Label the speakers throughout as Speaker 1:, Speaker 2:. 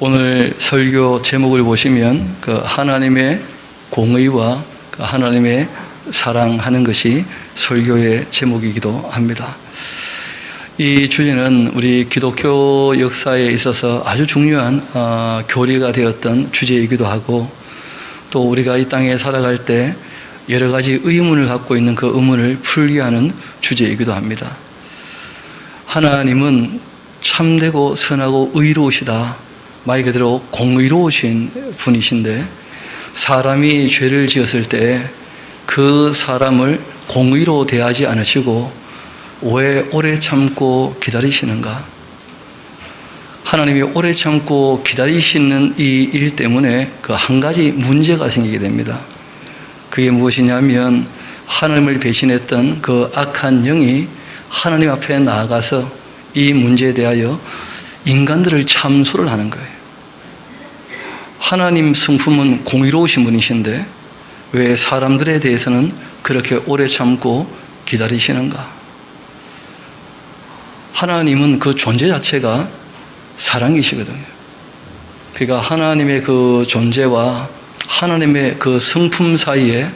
Speaker 1: 오늘 설교 제목을 보시면 그 하나님의 공의와 그 하나님의 사랑하는 것이 설교의 제목이기도 합니다. 이 주제는 우리 기독교 역사에 있어서 아주 중요한 교리가 되었던 주제이기도 하고, 또 우리가 이 땅에 살아갈 때 여러 가지 의문을 갖고 있는 그 의문을 풀게 하는 주제이기도 합니다. 하나님은 참되고 선하고 의로우시다. 말 그대로 공의로우신 분이신데, 사람이 죄를 지었을 때 그 사람을 공의로 대하지 않으시고 왜 오래 참고 기다리시는가? 하나님이 오래 참고 기다리시는 이 일 때문에 그 한 가지 문제가 생기게 됩니다. 그게 무엇이냐면, 하나님을 배신했던 그 악한 영이 하나님 앞에 나아가서 이 문제에 대하여 인간들을 참소를 하는 거예요. 하나님 성품은 공의로우신 분이신데 왜 사람들에 대해서는 그렇게 오래 참고 기다리시는가? 하나님은 그 존재 자체가 사랑이시거든요. 그러니까 하나님의 그 존재와 하나님의 그 성품 사이에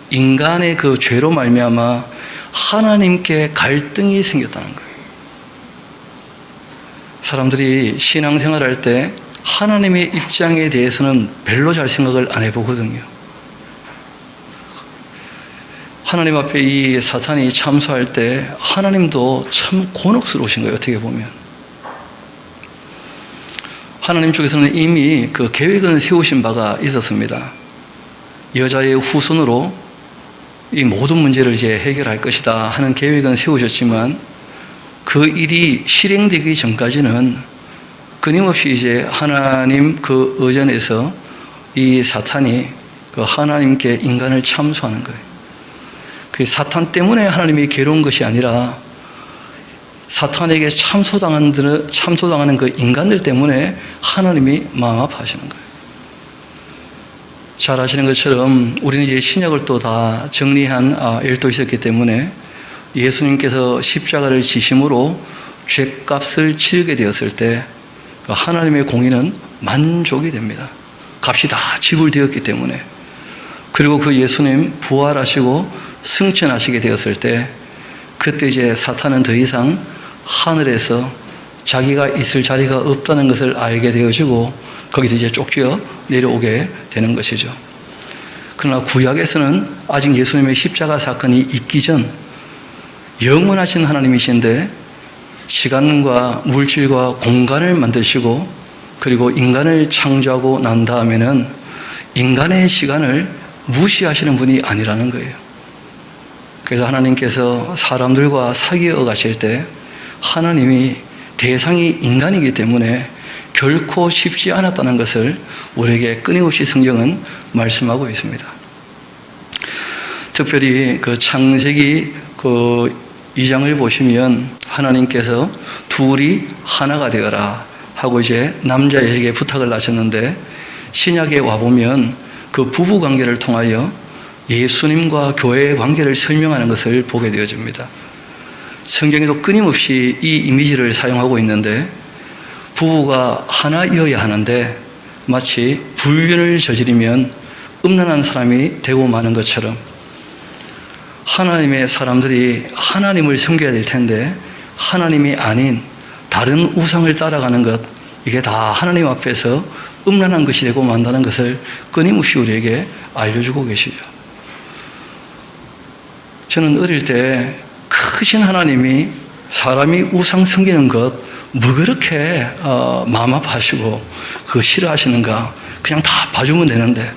Speaker 1: 인간의 그 죄로 말미암아 하나님께 갈등이 생겼다는 거예요. 사람들이 신앙생활할 때 하나님의 입장에 대해서는 별로 잘 생각을 안 해보거든요. 하나님 앞에 이 사탄이 참소할 때 하나님도 참 곤혹스러우신 거예요, 어떻게 보면. 하나님 쪽에서는 이미 그 계획은 세우신 바가 있었습니다. 여자의 후손으로 이 모든 문제를 이제 해결할 것이다 하는 계획은 세우셨지만, 그 일이 실행되기 전까지는 끊임없이 이제 하나님 그 의전에서 이 사탄이 그 하나님께 인간을 참소하는 거예요. 그 사탄 때문에 하나님이 괴로운 것이 아니라 사탄에게 참소당하는 그 인간들 때문에 하나님이 마음 아파하시는 거예요. 잘 아시는 것처럼 우리는 이제 신약을 또 다 정리한 일도 있었기 때문에, 예수님께서 십자가를 지심으로 죄값을 치르게 되었을 때 하나님의 공의는 만족이 됩니다. 값이 다 지불되었기 때문에. 그리고 그 예수님 부활하시고 승천하시게 되었을 때, 그때 이제 사탄은 더 이상 하늘에서 자기가 있을 자리가 없다는 것을 알게 되어지고 거기서 이제 쫓겨 내려오게 되는 것이죠. 그러나 구약에서는 아직 예수님의 십자가 사건이 있기 전 영원하신 하나님이신데, 시간과 물질과 공간을 만드시고 그리고 인간을 창조하고 난 다음에는 인간의 시간을 무시하시는 분이 아니라는 거예요. 그래서 하나님께서 사람들과 사귀어 가실 때 하나님이 대상이 인간이기 때문에 결코 쉽지 않았다는 것을 우리에게 끊임없이 성경은 말씀하고 있습니다. 특별히 그 창세기 그 2장을 보시면 하나님께서 둘이 하나가 되어라 하고 이제 남자에게 부탁을 하셨는데, 신약에 와보면 그 부부 관계를 통하여 예수님과 교회의 관계를 설명하는 것을 보게 되어집니다. 성경에도 끊임없이 이 이미지를 사용하고 있는데, 부부가 하나이어야 하는데 마치 불륜을 저지르면 음란한 사람이 되고 마는 것처럼, 하나님의 사람들이 하나님을 섬겨야 될 텐데 하나님이 아닌 다른 우상을 따라가는 것, 이게 다 하나님 앞에서 음란한 것이 되고 만다는 것을 끊임없이 우리에게 알려주고 계시죠. 저는 어릴 때 크신 하나님이 사람이 우상 섬기는 것 뭐 그렇게 마음 아파하시고 그거 싫어하시는가, 그냥 다 봐주면 되는데.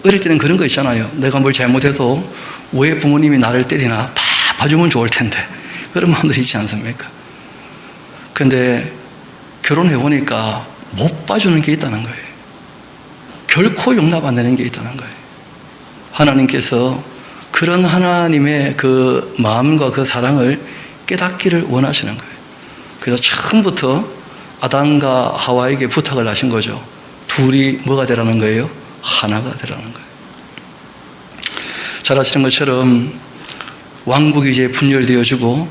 Speaker 1: 어릴 때는 그런 거 있잖아요. 내가 뭘 잘못해도 왜 부모님이 나를 때리나, 다 봐주면 좋을 텐데, 그런 마음들이 있지 않습니까? 그런데 결혼해보니까 못 봐주는 게 있다는 거예요. 결코 용납 안 되는 게 있다는 거예요. 하나님께서 그런 하나님의 그 마음과 그 사랑을 깨닫기를 원하시는 거예요. 그래서 처음부터 아담과 하와에게 부탁을 하신 거죠. 둘이 뭐가 되라는 거예요? 하나가 되라는 거예요. 잘 아시는 것처럼 왕국이 이제 분열되어지고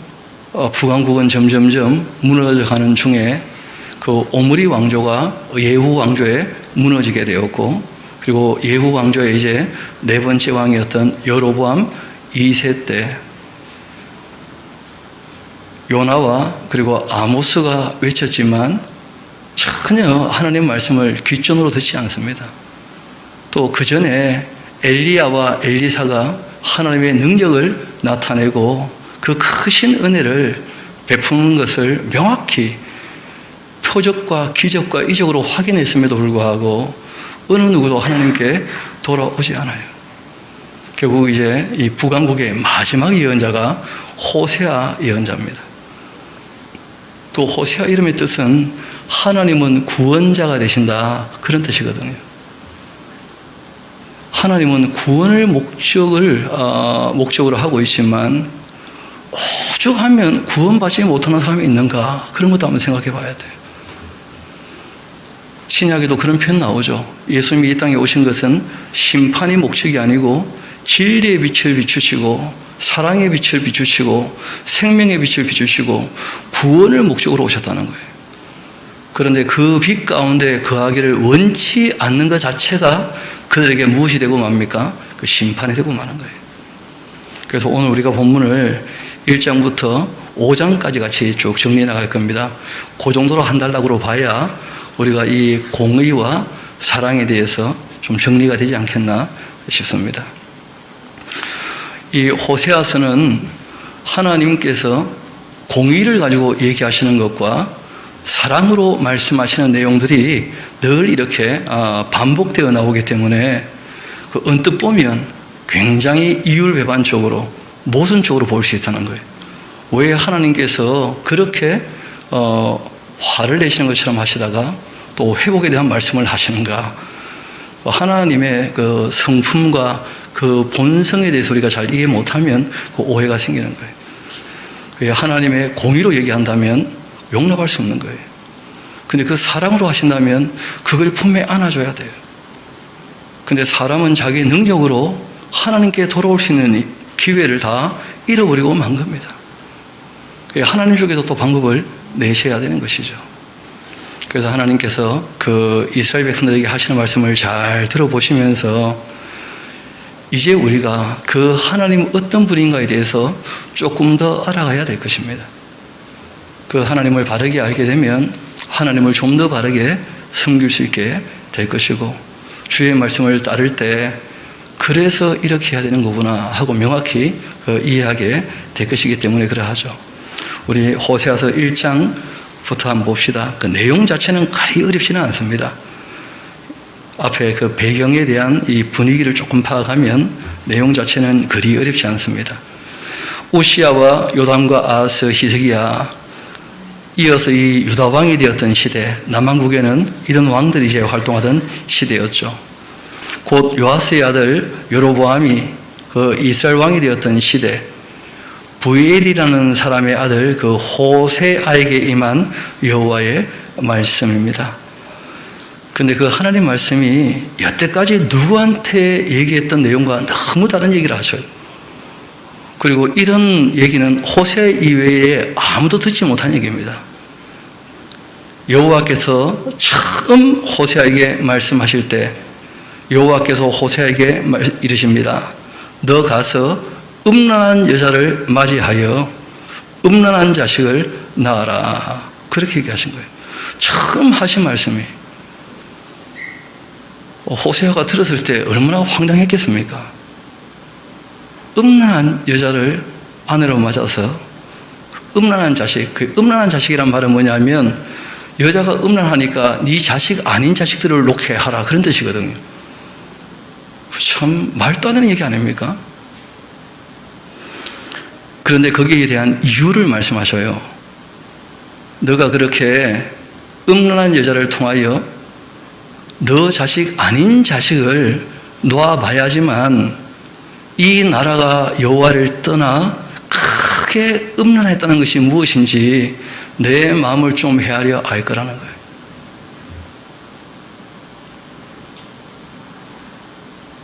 Speaker 1: 북왕국은 점점점 무너져가는 중에 그 오므리 왕조가 예후 왕조에 무너지게 되었고, 그리고 예후 왕조의 이제 네 번째 왕이었던 여로보암 2세 때 요나와 그리고 아모스가 외쳤지만 전혀 하나님 말씀을 귓전으로 듣지 않습니다. 또 그 전에 엘리야와 엘리사가 하나님의 능력을 나타내고 그 크신 은혜를 베푸는 것을 명확히 표적과 기적과 이적으로 확인했음에도 불구하고 어느 누구도 하나님께 돌아오지 않아요. 결국 이제 이 북왕국의 마지막 예언자가 호세아 예언자입니다. 또 호세아 이름의 뜻은 하나님은 구원자가 되신다, 그런 뜻이거든요. 하나님은 구원을 목적으로 하고 있지만 오죽하면 구원받지 못하는 사람이 있는가, 그런 것도 한번 생각해 봐야 돼요. 신약에도 그런 표현 나오죠. 예수님이 이 땅에 오신 것은 심판이 목적이 아니고 진리의 빛을 비추시고 사랑의 빛을 비추시고 생명의 빛을 비추시고 구원을 목적으로 오셨다는 거예요. 그런데 그 빛 가운데 거하기를 원치 않는 것 자체가 그들에게 무엇이 되고 맙니까? 그 심판이 되고 마는 거예요. 그래서 오늘 우리가 본문을 1장부터 5장까지 같이 쭉 정리해 나갈 겁니다. 그 정도로 한 달락으로 봐야 우리가 이 공의와 사랑에 대해서 좀 정리가 되지 않겠나 싶습니다. 이 호세아서는 하나님께서 공의를 가지고 얘기하시는 것과 사랑으로 말씀하시는 내용들이 늘 이렇게 반복되어 나오기 때문에 그 언뜻 보면 굉장히 이율배반적으로 모순적으로 볼 수 있다는 거예요. 왜 하나님께서 그렇게 화를 내시는 것처럼 하시다가 또 회복에 대한 말씀을 하시는가? 하나님의 그 성품과 그 본성에 대해서 우리가 잘 이해 못하면 그 오해가 생기는 거예요. 하나님의 공의로 얘기한다면 용납할 수 없는 거예요. 근데 그 사랑으로 하신다면 그걸 품에 안아줘야 돼요. 근데 사람은 자기 능력으로 하나님께 돌아올 수 있는 기회를 다 잃어버리고 만 겁니다. 하나님 쪽에서 또 방법을 내셔야 되는 것이죠. 그래서 하나님께서 그 이스라엘 백성들에게 하시는 말씀을 잘 들어보시면서 이제 우리가 그 하나님 어떤 분인가에 대해서 조금 더 알아가야 될 것입니다. 그 하나님을 바르게 알게 되면 하나님을 좀 더 바르게 섬길 수 있게 될 것이고, 주의 말씀을 따를 때 그래서 이렇게 해야 되는 거구나 하고 명확히 이해하게 될 것이기 때문에 그러하죠. 우리 호세아서 1장부터 한번 봅시다. 그 내용 자체는 그리 어렵지는 않습니다. 앞에 그 배경에 대한 이 분위기를 조금 파악하면 내용 자체는 그리 어렵지 않습니다. 우시야와 요담과 아하스, 히스기야, 이어서 이 유다 왕이 되었던 시대, 남왕국에는 이런 왕들이 이제 활동하던 시대였죠. 곧 요아스의 아들 여로보암이 그 이스라엘 왕이 되었던 시대, 부엘이라는 사람의 아들 그 호세아에게 임한 여호와의 말씀입니다. 근데 그 하나님 말씀이 여태까지 누구한테 얘기했던 내용과 너무 다른 얘기를 하셔요. 그리고 이런 얘기는 호세 이외에 아무도 듣지 못한 얘기입니다. 여호와께서 처음 호세아에게 말씀하실 때 여호와께서 호세아에게 이르십니다. 너 가서 음란한 여자를 맞이하여 음란한 자식을 낳아라. 그렇게 얘기하신 거예요. 처음 하신 말씀이. 호세아가 들었을 때 얼마나 황당했겠습니까? 음란한 여자를 아내로 맞아서 음란한 자식, 그 음란한 자식이란 말은 뭐냐면 여자가 음란하니까 네 자식 아닌 자식들을 놓게 하라, 그런 뜻이거든요. 참 말도 안 되는 얘기 아닙니까? 그런데 거기에 대한 이유를 말씀하셔요. 너가 그렇게 음란한 여자를 통하여 너 자식 아닌 자식을 놓아봐야지만 이 나라가 여호와를 떠나 크게 음란했다는 것이 무엇인지 내 마음을 좀 헤아려 알 거라는 거예요.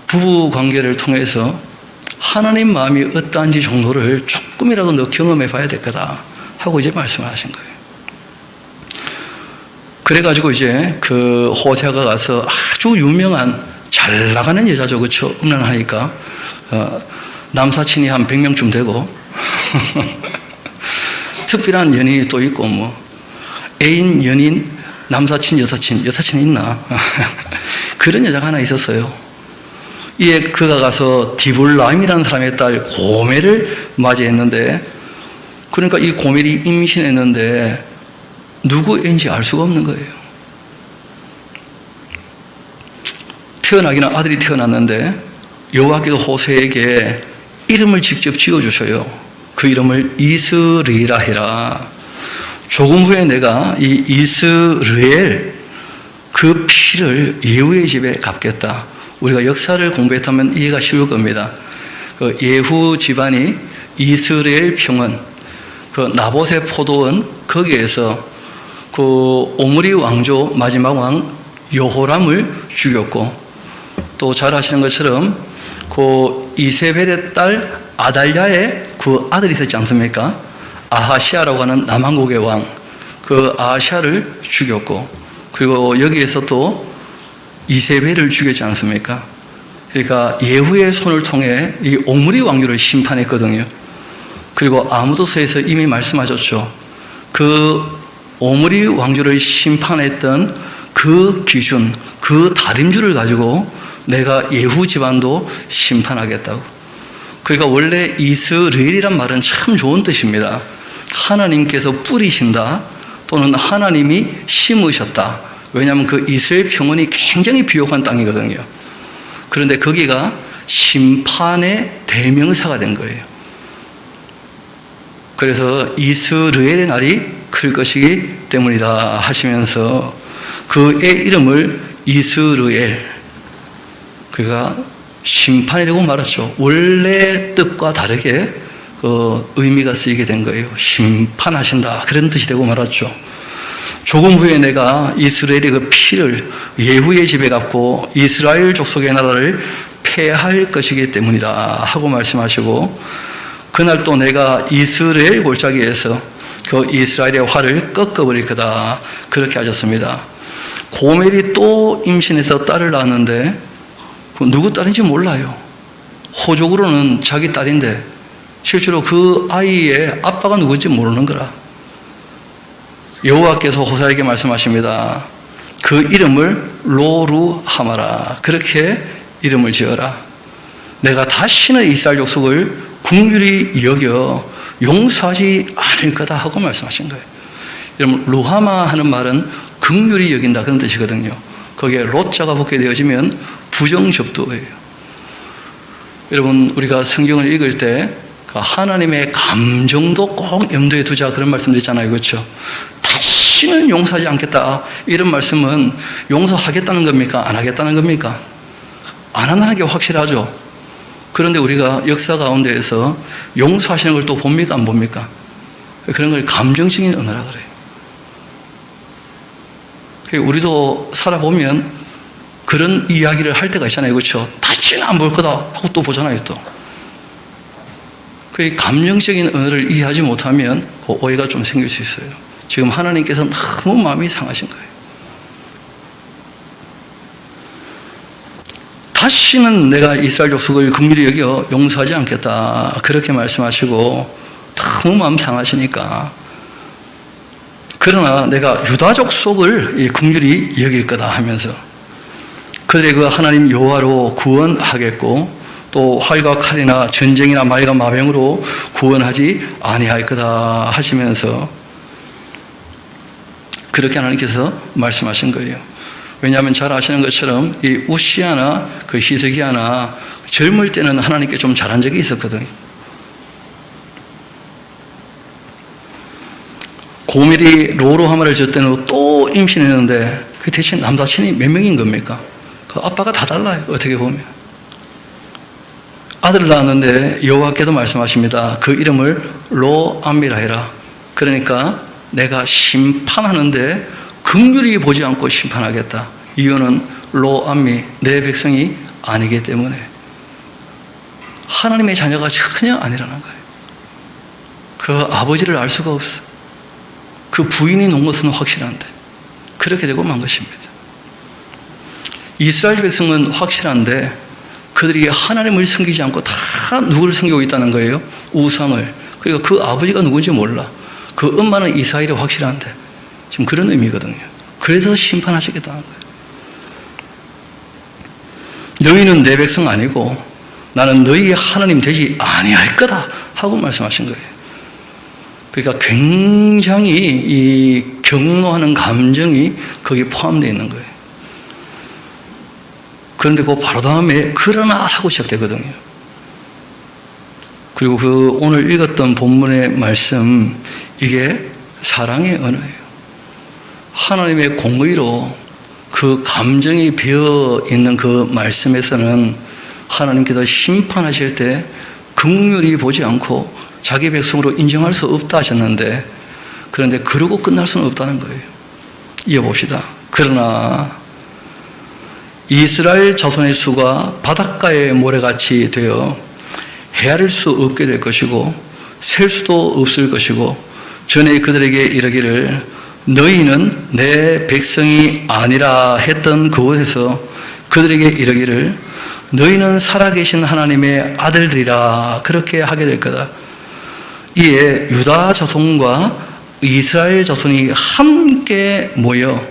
Speaker 1: 부부 관계를 통해서 하나님 마음이 어떠한지 정도를 조금이라도 너 경험해 봐야 될 거다 하고 이제 말씀을 하신 거예요. 그래가지고 이제 그 호세아가 가서 아주 유명한 잘 나가는 여자죠. 그렇죠? 음란하니까 남사친이 한 100명쯤 되고 특별한 연인이 또 있고 뭐 애인, 연인, 남사친, 여사친 있나? 그런 여자가 하나 있었어요. 이에 그가 가서 디블라임이라는 사람의 딸 고멜을 맞이했는데, 그러니까 이 고멜이 임신했는데 누구 애인지 알 수가 없는 거예요. 태어나기는 아들이 태어났는데 여호와께서 호세에게 이름을 직접 지어주셔요. 그 이름을 이스라엘이라 해라. 조금 후에 내가 이 이스라엘 그 피를 예후의 집에 갚겠다. 우리가 역사를 공부했다면 이해가 쉬울 겁니다. 그 예후 집안이 이스라엘 평원, 그 나봇의 포도원 거기에서 그 오므리 왕조 마지막 왕 여호람을 죽였고, 또 잘 아시는 것처럼 그 이세벨의 딸 아달랴의 그 아들이 있었지 않습니까? 아하시아라고 하는 남한국의 왕, 그 아하시아를 죽였고, 그리고 여기에서 또 이세벨을 죽였지 않습니까? 그러니까 예후의 손을 통해 이 오므리 왕조를 심판했거든요. 그리고 아모스서에서 이미 말씀하셨죠. 그 오므리 왕조를 심판했던 그 기준, 그 다림줄을 가지고 내가 예후 집안도 심판하겠다고. 그러니까 원래 이스라엘이란 말은 참 좋은 뜻입니다. 하나님께서 뿌리신다, 또는 하나님이 심으셨다. 왜냐하면 그 이스라엘 평원이 굉장히 비옥한 땅이거든요. 그런데 거기가 심판의 대명사가 된 거예요. 그래서 이스라엘의 날이 클 것이기 때문이다 하시면서 그의 이름을 이스라엘, 그가 심판이 되고 말았죠. 원래 뜻과 다르게 그 의미가 쓰이게 된 거예요. 심판하신다, 그런 뜻이 되고 말았죠. 조금 후에 내가 이스라엘의 그 피를 예후의 집에 갚고 이스라엘 족속의 나라를 폐할 것이기 때문이다 하고 말씀하시고, 그날 또 내가 이스라엘 골짜기에서 그 이스라엘의 활을 꺾어버릴 거다, 그렇게 하셨습니다. 고멜이 또 임신해서 딸을 낳았는데 누구 딸인지 몰라요. 호적으로는 자기 딸인데 실제로 그 아이의 아빠가 누군지 모르는 거라. 여호와께서 호세아에게 말씀하십니다. 그 이름을 로루하마라, 그렇게 이름을 지어라. 내가 다시는 이스라엘 족속을 긍휼히 여겨 용서하지 않을 거다 하고 말씀하신 거예요. 여러분, 루하마 하는 말은 긍휼히 여긴다, 그런 뜻이거든요. 거기에 로자가 붙게 되어지면 부정접두예요. 여러분, 우리가 성경을 읽을 때 하나님의 감정도 꼭 염두에 두자, 그런 말씀드렸잖아요. 그렇죠? 다시는 용서하지 않겠다, 이런 말씀은 용서하겠다는 겁니까? 안 하겠다는 겁니까? 안 하는 게 확실하죠. 그런데 우리가 역사 가운데에서 용서하시는 걸 또 봅니까? 안 봅니까? 그런 걸 감정적인 언어라 그래요. 우리도 살아보면 그런 이야기를 할 때가 있잖아요. 그렇죠? 다시는 안 볼 거다 하고 또 보잖아요. 또 그 감정적인 언어를 이해하지 못하면 오해가 좀 생길 수 있어요. 지금 하나님께서 너무 마음이 상하신 거예요. 다시는 내가 이스라엘 족속을 긍휼히 여겨 용서하지 않겠다, 그렇게 말씀하시고 너무 마음 상하시니까, 그러나 내가 유다 족속을 긍휼히 여길 거다 하면서, 그들의 그 하나님 여호와로 구원하겠고 또 활과 칼이나 전쟁이나 말과 마병으로 구원하지 아니할 거다 하시면서 그렇게 하나님께서 말씀하신 거예요. 왜냐하면 잘 아시는 것처럼 이 우시아나 그 히스기야나 젊을 때는 하나님께 좀 잘한 적이 있었거든요. 고멜이 로루하마를 졌을 때는 또 임신했는데 그 대체 남사친이 몇 명인 겁니까? 그 아빠가 다 달라요, 어떻게 보면. 아들을 낳았는데 여호와께도 말씀하십니다. 그 이름을 로암미라 해라. 그러니까 내가 심판하는데 긍휼히 보지 않고 심판하겠다. 이유는 로암미, 내 백성이 아니기 때문에. 하나님의 자녀가 전혀 아니라는 거예요. 그 아버지를 알 수가 없어. 그 부인이 놓은 것은 확실한데 그렇게 되고 만 것입니다. 이스라엘 백성은 확실한데 그들이 하나님을 섬기지 않고 다 누구를 섬기고 있다는 거예요? 우상을. 그리고 그 아버지가 누군지 몰라. 그 엄마는 이스라엘이 확실한데 지금 그런 의미거든요. 그래서 심판하시겠다는 거예요. 너희는 내 백성 아니고 나는 너희의 하나님 되지 아니할 거다 하고 말씀하신 거예요. 그러니까 굉장히 이 경노하는 감정이 거기에 포함되어 있는 거예요. 그런데 그 바로 다음에 그러나 하고 시작되거든요. 그리고 그 오늘 읽었던 본문의 말씀, 이게 사랑의 언어예요. 하나님의 공의로 그 감정이 배어 있는 그 말씀에서는 하나님께서 심판하실 때 긍휼히 보지 않고 자기 백성으로 인정할 수 없다 하셨는데, 그런데 그러고 끝날 수는 없다는 거예요. 이어봅시다. 그러나 이스라엘 자손의 수가 바닷가의 모래같이 되어 헤아릴 수 없게 될 것이고 셀 수도 없을 것이고, 전에 그들에게 이르기를 너희는 내 백성이 아니라 했던 그곳에서 그들에게 이르기를 너희는 살아계신 하나님의 아들들이라 그렇게 하게 될 거다. 이에 유다 자손과 이스라엘 자손이 함께 모여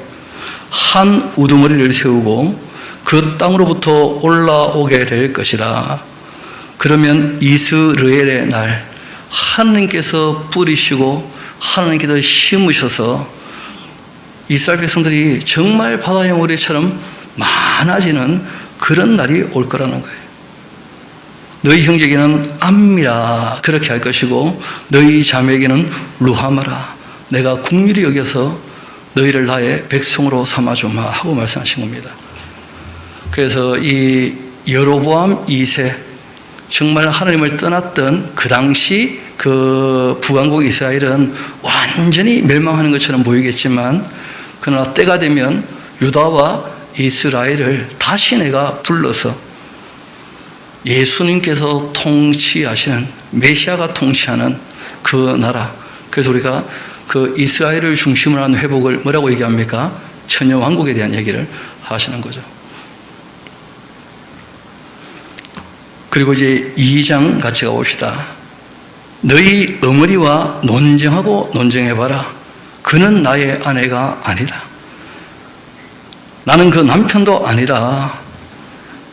Speaker 1: 한 우두머리를 세우고 그 땅으로부터 올라오게 될 것이다. 그러면 이스라엘의 날 하나님께서 뿌리시고 하나님께서 심으셔서 이스라엘 백성들이 정말 바다의 모래처럼 많아지는 그런 날이 올 거라는 거예요. 너희 형제에게는 암미라 그렇게 할 것이고 너희 자매에게는 루하마라 내가 긍휼히 여겨서 너희를 나의 백성으로 삼아주마 하고 말씀하신 겁니다. 그래서 이 여로보암 2세, 정말 하나님을 떠났던 그 당시 그 북왕국 이스라엘은 완전히 멸망하는 것처럼 보이겠지만, 그러나 때가 되면 유다와 이스라엘을 다시 내가 불러서 예수님께서 통치하시는, 메시아가 통치하는 그 나라, 그래서 우리가 그 이스라엘을 중심으로 한 회복을 뭐라고 얘기합니까? 천년왕국에 대한 얘기를 하시는 거죠. 그리고 이제 2장 같이 가봅시다. 너희 어머니와 논쟁하고 논쟁해봐라. 그는 나의 아내가 아니다. 나는 그 남편도 아니다.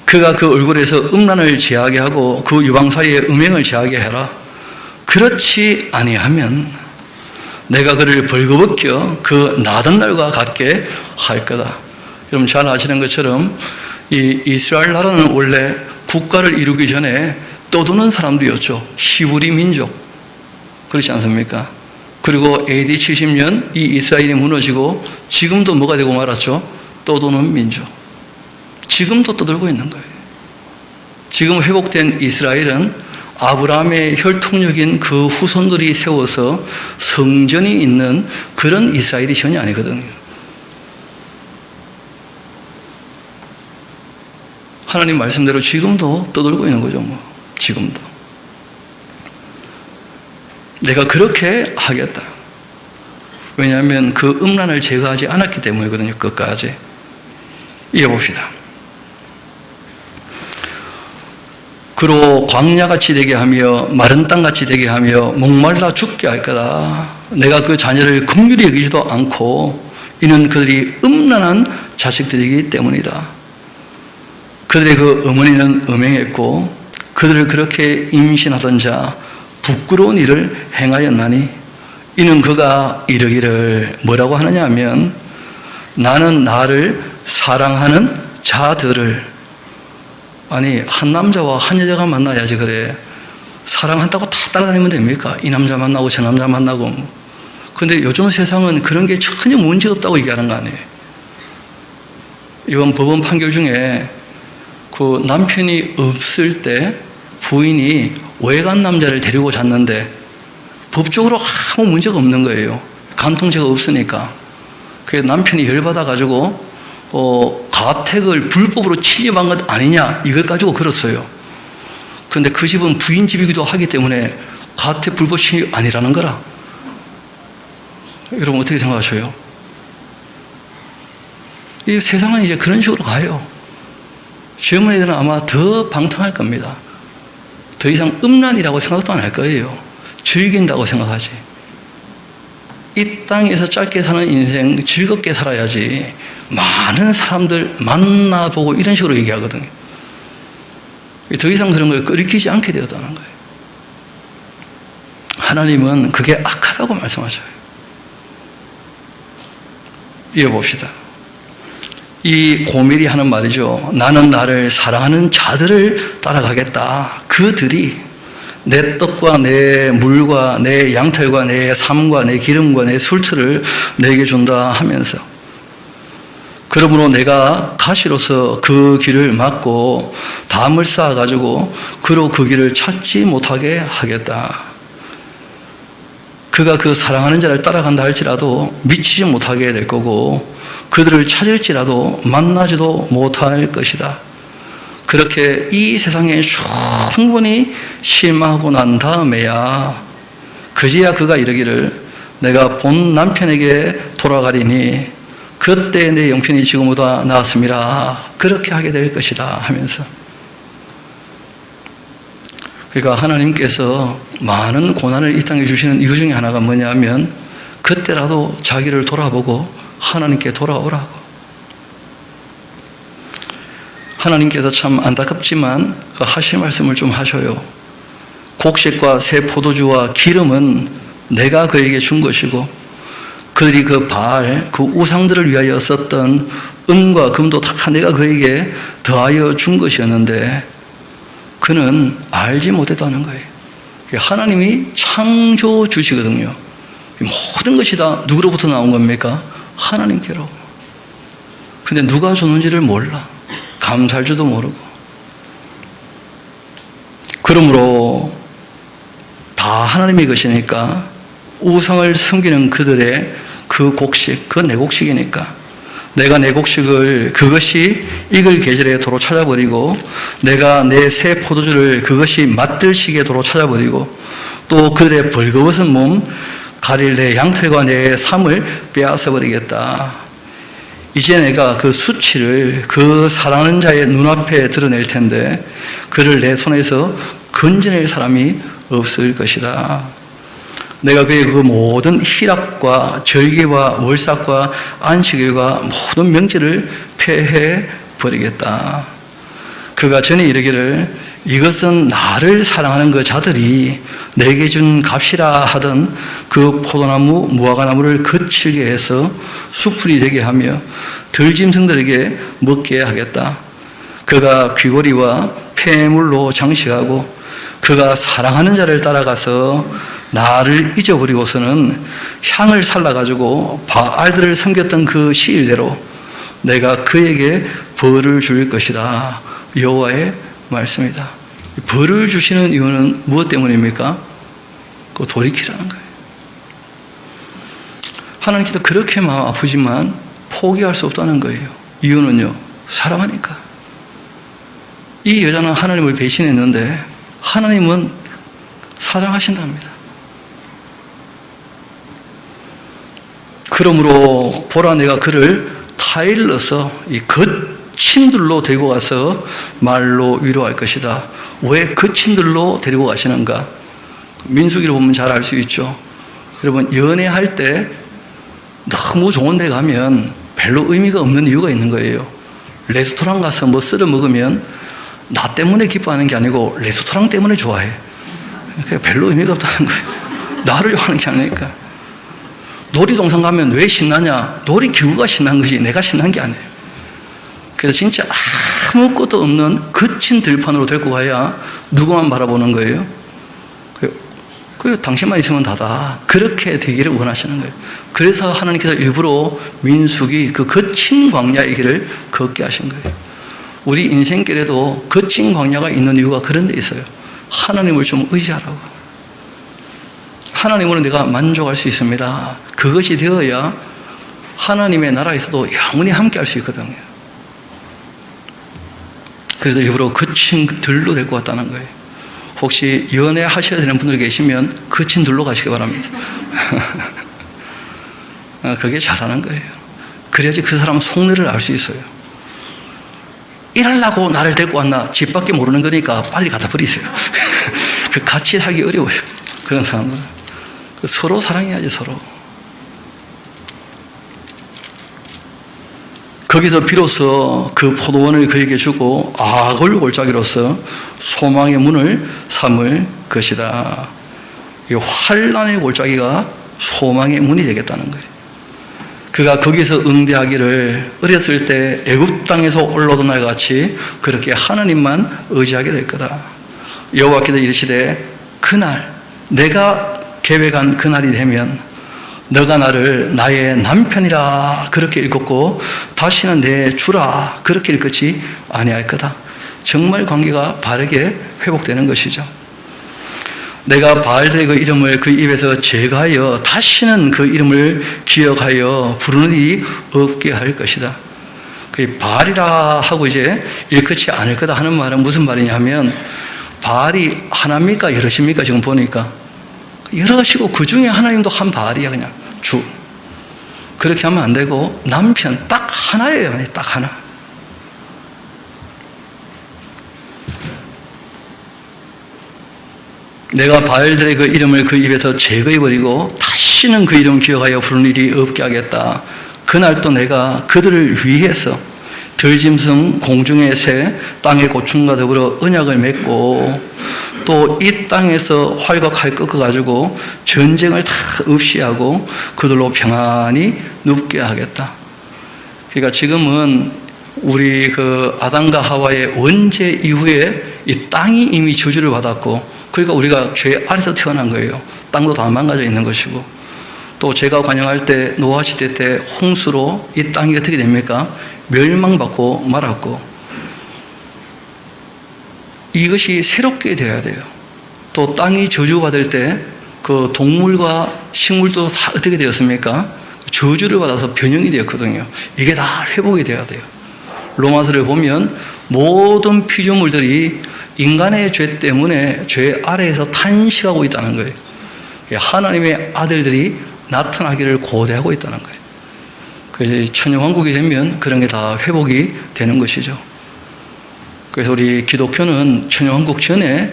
Speaker 1: 그가 그 얼굴에서 음란을 제하게 하고 그 유방 사이에 음행을 제하게 해라. 그렇지 아니하면 내가 그를 벌거벗겨 그 나던 날과 같게 할 거다. 여러분 잘 아시는 것처럼 이 이스라엘 나라는 원래 국가를 이루기 전에 떠도는 사람들이었죠. 히브리 민족. 그렇지 않습니까? 그리고 AD 70년 이 이스라엘이 무너지고 지금도 뭐가 되고 말았죠? 떠도는 민족. 지금도 떠돌고 있는 거예요. 지금 회복된 이스라엘은 아브라함의 혈통력인 그 후손들이 세워서 성전이 있는 그런 이스라엘이 전혀 아니거든요. 하나님 말씀대로 지금도 떠돌고 있는 거죠. 지금도. 내가 그렇게 하겠다. 왜냐하면 그 음란을 제거하지 않았기 때문이거든요. 끝까지. 이어봅시다. 그로 광야같이 되게 하며 마른 땅같이 되게 하며 목말라 죽게 할 거다. 내가 그 자녀를 긍휼히 여기지도 않고 이는 그들이 음란한 자식들이기 때문이다. 그들의 그 어머니는 음행했고 그들을 그렇게 임신하던 자 부끄러운 일을 행하였나니 이는 그가 이르기를 뭐라고 하느냐 하면 나는 나를 사랑하는 자들을, 아니 한 남자와 한 여자가 만나야지 그래 사랑한다고 다 따라다니면 됩니까? 이 남자 만나고 저 남자 만나고. 그런데 요즘 세상은 그런 게 전혀 문제없다고 얘기하는 거 아니에요. 이번 법원 판결 중에 그 남편이 없을 때 부인이 외간 남자를 데리고 잤는데 법적으로 아무 문제가 없는 거예요. 간통죄가 없으니까. 그래서 남편이 열받아가지고 가택을 불법으로 침입한 것 아니냐 이걸 가지고 걸었어요. 그런데 그 집은 부인 집이기도 하기 때문에 가택 불법 침입 아니라는 거라. 여러분 어떻게 생각하셔요? 이 세상은 이제 그런 식으로 가요. 젊은 애들은 아마 더 방탕할 겁니다. 더 이상 음란이라고 생각도 안 할 거예요. 즐긴다고 생각하지. 이 땅에서 짧게 사는 인생 즐겁게 살아야지 많은 사람들 만나보고 이런 식으로 얘기하거든요. 더 이상 그런 걸 끓이키지 않게 되었다는 거예요. 하나님은 그게 악하다고 말씀하셔요. 이어봅시다. 이 고멜이 하는 말이죠. 나는 나를 사랑하는 자들을 따라가겠다. 그들이 내 떡과 내 물과 내 양털과 내 삶과 내 기름과 내 술틀을 내게 준다 하면서, 그러므로 내가 가시로서 그 길을 막고 담을 쌓아가지고 그로 그 길을 찾지 못하게 하겠다. 그가 그 사랑하는 자를 따라간다 할지라도 미치지 못하게 될 거고, 그들을 찾을지라도 만나지도 못할 것이다. 그렇게 이 세상에 충분히 실망하고 난 다음에야 그제야 그가 이르기를 내가 본 남편에게 돌아가리니 그때 내 영편이 지금보다 나았음이라 그렇게 하게 될 것이다 하면서, 그러니까 하나님께서 많은 고난을 이 땅에 주시는 이유 중에 하나가 뭐냐면 그때라도 자기를 돌아보고 하나님께 돌아오라고. 하나님께서 참 안타깝지만 하실 말씀을 좀 하셔요. 곡식과 새 포도주와 기름은 내가 그에게 준 것이고 그들이 그 바알, 그 우상들을 위하여 썼던 은과 금도 다 내가 그에게 더하여 준 것이었는데 그는 알지 못했다는 거예요. 하나님이 창조주시거든요. 모든 것이 다 누구로부터 나온 겁니까? 하나님께로. 근데 누가 줬는지를 몰라. 감사할 줄도 모르고. 그러므로 다 하나님의 것이니까 우상을 섬기는 그들의 그 곡식, 그건 내 곡식이니까 내가 내 곡식을 그것이 익을 계절에 도로 찾아버리고 내가 내 새 포도주를 그것이 맛들 시기에 도로 찾아버리고 또 그들의 벌거벗은 몸 가릴 내 양털과 내 삶을 빼앗아버리겠다. 이제 내가 그 수치를 그 사랑하는 자의 눈앞에 드러낼 텐데 그를 내 손에서 건져낼 사람이 없을 것이다. 내가 그의 그 모든 희락과 절기와 월삭과 안식일과 모든 명절을 폐해 버리겠다. 그가 전에 이르기를 이것은 나를 사랑하는 그 자들이 내게 준 값이라 하던 그 포도나무 무화과나무를 거칠게 해서 수풀이 되게 하며 들짐승들에게 먹게 하겠다. 그가 귀고리와 폐물로 장식하고 그가 사랑하는 자를 따라가서 나를 잊어버리고서는 향을 살라가지고 바알들을 섬겼던 그 시일대로 내가 그에게 벌을 줄 것이다. 여호와의 말씀이다. 벌을 주시는 이유는 무엇 때문입니까? 그 돌이키라는 거예요. 하나님께서 그렇게 마음 아프지만 포기할 수 없다는 거예요. 이유는요, 사랑하니까. 이 여자는 하나님을 배신했는데 하나님은 사랑하신답니다. 그러므로 보라 내가 그를 타일러서 이 거친들로 데리고 가서 말로 위로할 것이다. 왜 거친들로 데리고 가시는가? 민수기를 보면 잘 알 수 있죠. 여러분 연애할 때 너무 좋은 데 가면 별로 의미가 없는 이유가 있는 거예요. 레스토랑 가서 뭐 쓸어 먹으면 나 때문에 기뻐하는 게 아니고 레스토랑 때문에 좋아해. 그러니까 별로 의미가 없다는 거예요. 나를 좋아하는 게 아니니까. 놀이동산 가면 왜 신나냐? 놀이기구가 신난 것이 내가 신난 게 아니에요. 그래서 진짜 아무것도 없는 거친 들판으로 데리고 가야 누구만 바라보는 거예요? 그 당신만 있으면 다다. 그렇게 되기를 원하시는 거예요. 그래서 하나님께서 일부러 민수기 그 거친 광야의 길을 걷게 하신 거예요. 우리 인생길에도 거친 광야가 있는 이유가 그런 데 있어요. 하나님을 좀 의지하라고. 하나님으로 내가 만족할 수 있습니다. 그것이 되어야 하나님의 나라에서도 영원히 함께 할 수 있거든요. 그래서 일부러 거친 들로 데리고 왔다는 거예요. 혹시 연애하셔야 되는 분들 계시면 거친 들로 가시기 바랍니다. 그게 잘하는 거예요. 그래야지 그 사람 속내를 알 수 있어요. 일하려고 나를 데리고 왔나? 집 밖에 모르는 거니까 빨리 갖다 버리세요. 같이 살기 어려워요. 그런 사람들은. 서로 사랑해야지, 서로. 거기서 비로소 그 포도원을 그에게 주고 악을 골짜기로서 소망의 문을 삼을 것이다. 이 환난의 골짜기가 소망의 문이 되겠다는 거예요. 그가 거기서 응대하기를 어렸을 때 애굽 땅에서 올라오던 날 같이 그렇게 하나님만 의지하게 될 거다. 여호와께서 이르시되 그날 내가 계획한 그날이 되면 너가 나를 나의 남편이라 그렇게 읽었고 다시는 내 주라 그렇게 읽지 아니할 거다. 정말 관계가 바르게 회복되는 것이죠. 내가 바알들의 그 이름을 그 입에서 제거하여 다시는 그 이름을 기억하여 부르는 일이 없게 할 것이다. 그 바알이라 하고 이제 일컫지 않을 거다 하는 말은 무슨 말이냐 하면 바알이 하나입니까 여럿입니까? 지금 보니까 여럿이고 그 중에 하나님도 한 바알이야. 그냥 주. 그렇게 하면 안 되고 남편 딱 하나예요. 딱 하나. 내가 바알들의 그 이름을 그 입에서 제거해버리고 다시는 그 이름 기억하여 부르는 일이 없게 하겠다. 그날 또 내가 그들을 위해서 들짐승, 공중의 새, 땅의 고충과 더불어 언약을 맺고 또 이 땅에서 활각할 꺾어가지고 전쟁을 다 없이하고 그들로 평안히 눕게 하겠다. 그러니까 지금은 우리 그 아담과 하와의 원죄 이후에 이 땅이 이미 저주를 받았고 그러니까 우리가 죄 아래서 태어난 거예요. 땅도 다 망가져 있는 것이고 또 제가 관영할 때 노아 시대 때 홍수로 이 땅이 어떻게 됩니까? 멸망받고 말았고 이것이 새롭게 되어야 돼요. 또 땅이 저주받을 때 그 동물과 식물도 다 어떻게 되었습니까? 저주를 받아서 변형이 되었거든요. 이게 다 회복이 되어야 돼요. 로마서를 보면 모든 피조물들이 인간의 죄 때문에 죄 아래에서 탄식하고 있다는 거예요. 하나님의 아들들이 나타나기를 고대하고 있다는 거예요. 그래서 천년왕국이 되면 그런 게 다 회복이 되는 것이죠. 그래서 우리 기독교는 천년왕국 전에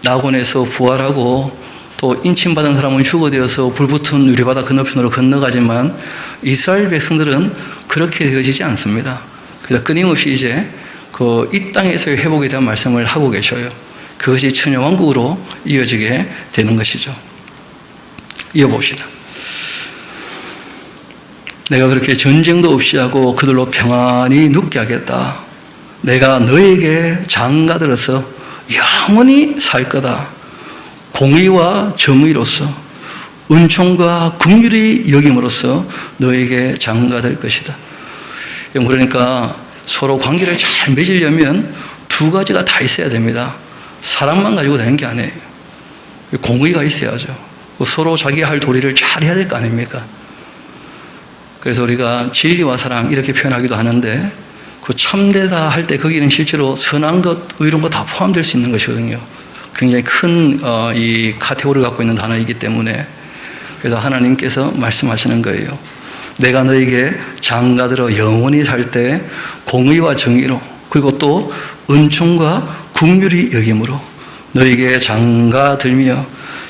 Speaker 1: 낙원에서 부활하고 또 인침받은 사람은 휴거되어서 불붙은 유리바다 건너편으로 건너가지만 이스라엘 백성들은 그렇게 되어지지 않습니다. 그래서 끊임없이 이제 이 땅에서의 회복에 대한 말씀을 하고 계셔요. 그것이 천년왕국으로 이어지게 되는 것이죠. 이어봅시다. 내가 그렇게 전쟁도 없이 하고 그들로 평안히 눕게 하겠다. 내가 너에게 장가들어서 영원히 살 거다. 공의와 정의로서 은총과 긍휼이 여김으로써 너에게 장가될 것이다. 그러니까 서로 관계를 잘 맺으려면 두 가지가 다 있어야 됩니다. 사랑만 가지고 되는 게 아니에요. 공의가 있어야죠. 서로 자기 할 도리를 잘 해야 될 거 아닙니까? 그래서 우리가 진리와 사랑 이렇게 표현하기도 하는데 그 참되다 할 때 거기는 실제로 선한 것, 의로운 것 다 포함될 수 있는 것이거든요. 굉장히 큰 이 카테고리를 갖고 있는 단어이기 때문에 그래서 하나님께서 말씀하시는 거예요. 내가 너에게 장가들어 영원히 살 때 공의와 정의로 그리고 또 은총과 긍휼이 여김으로 너에게 장가들며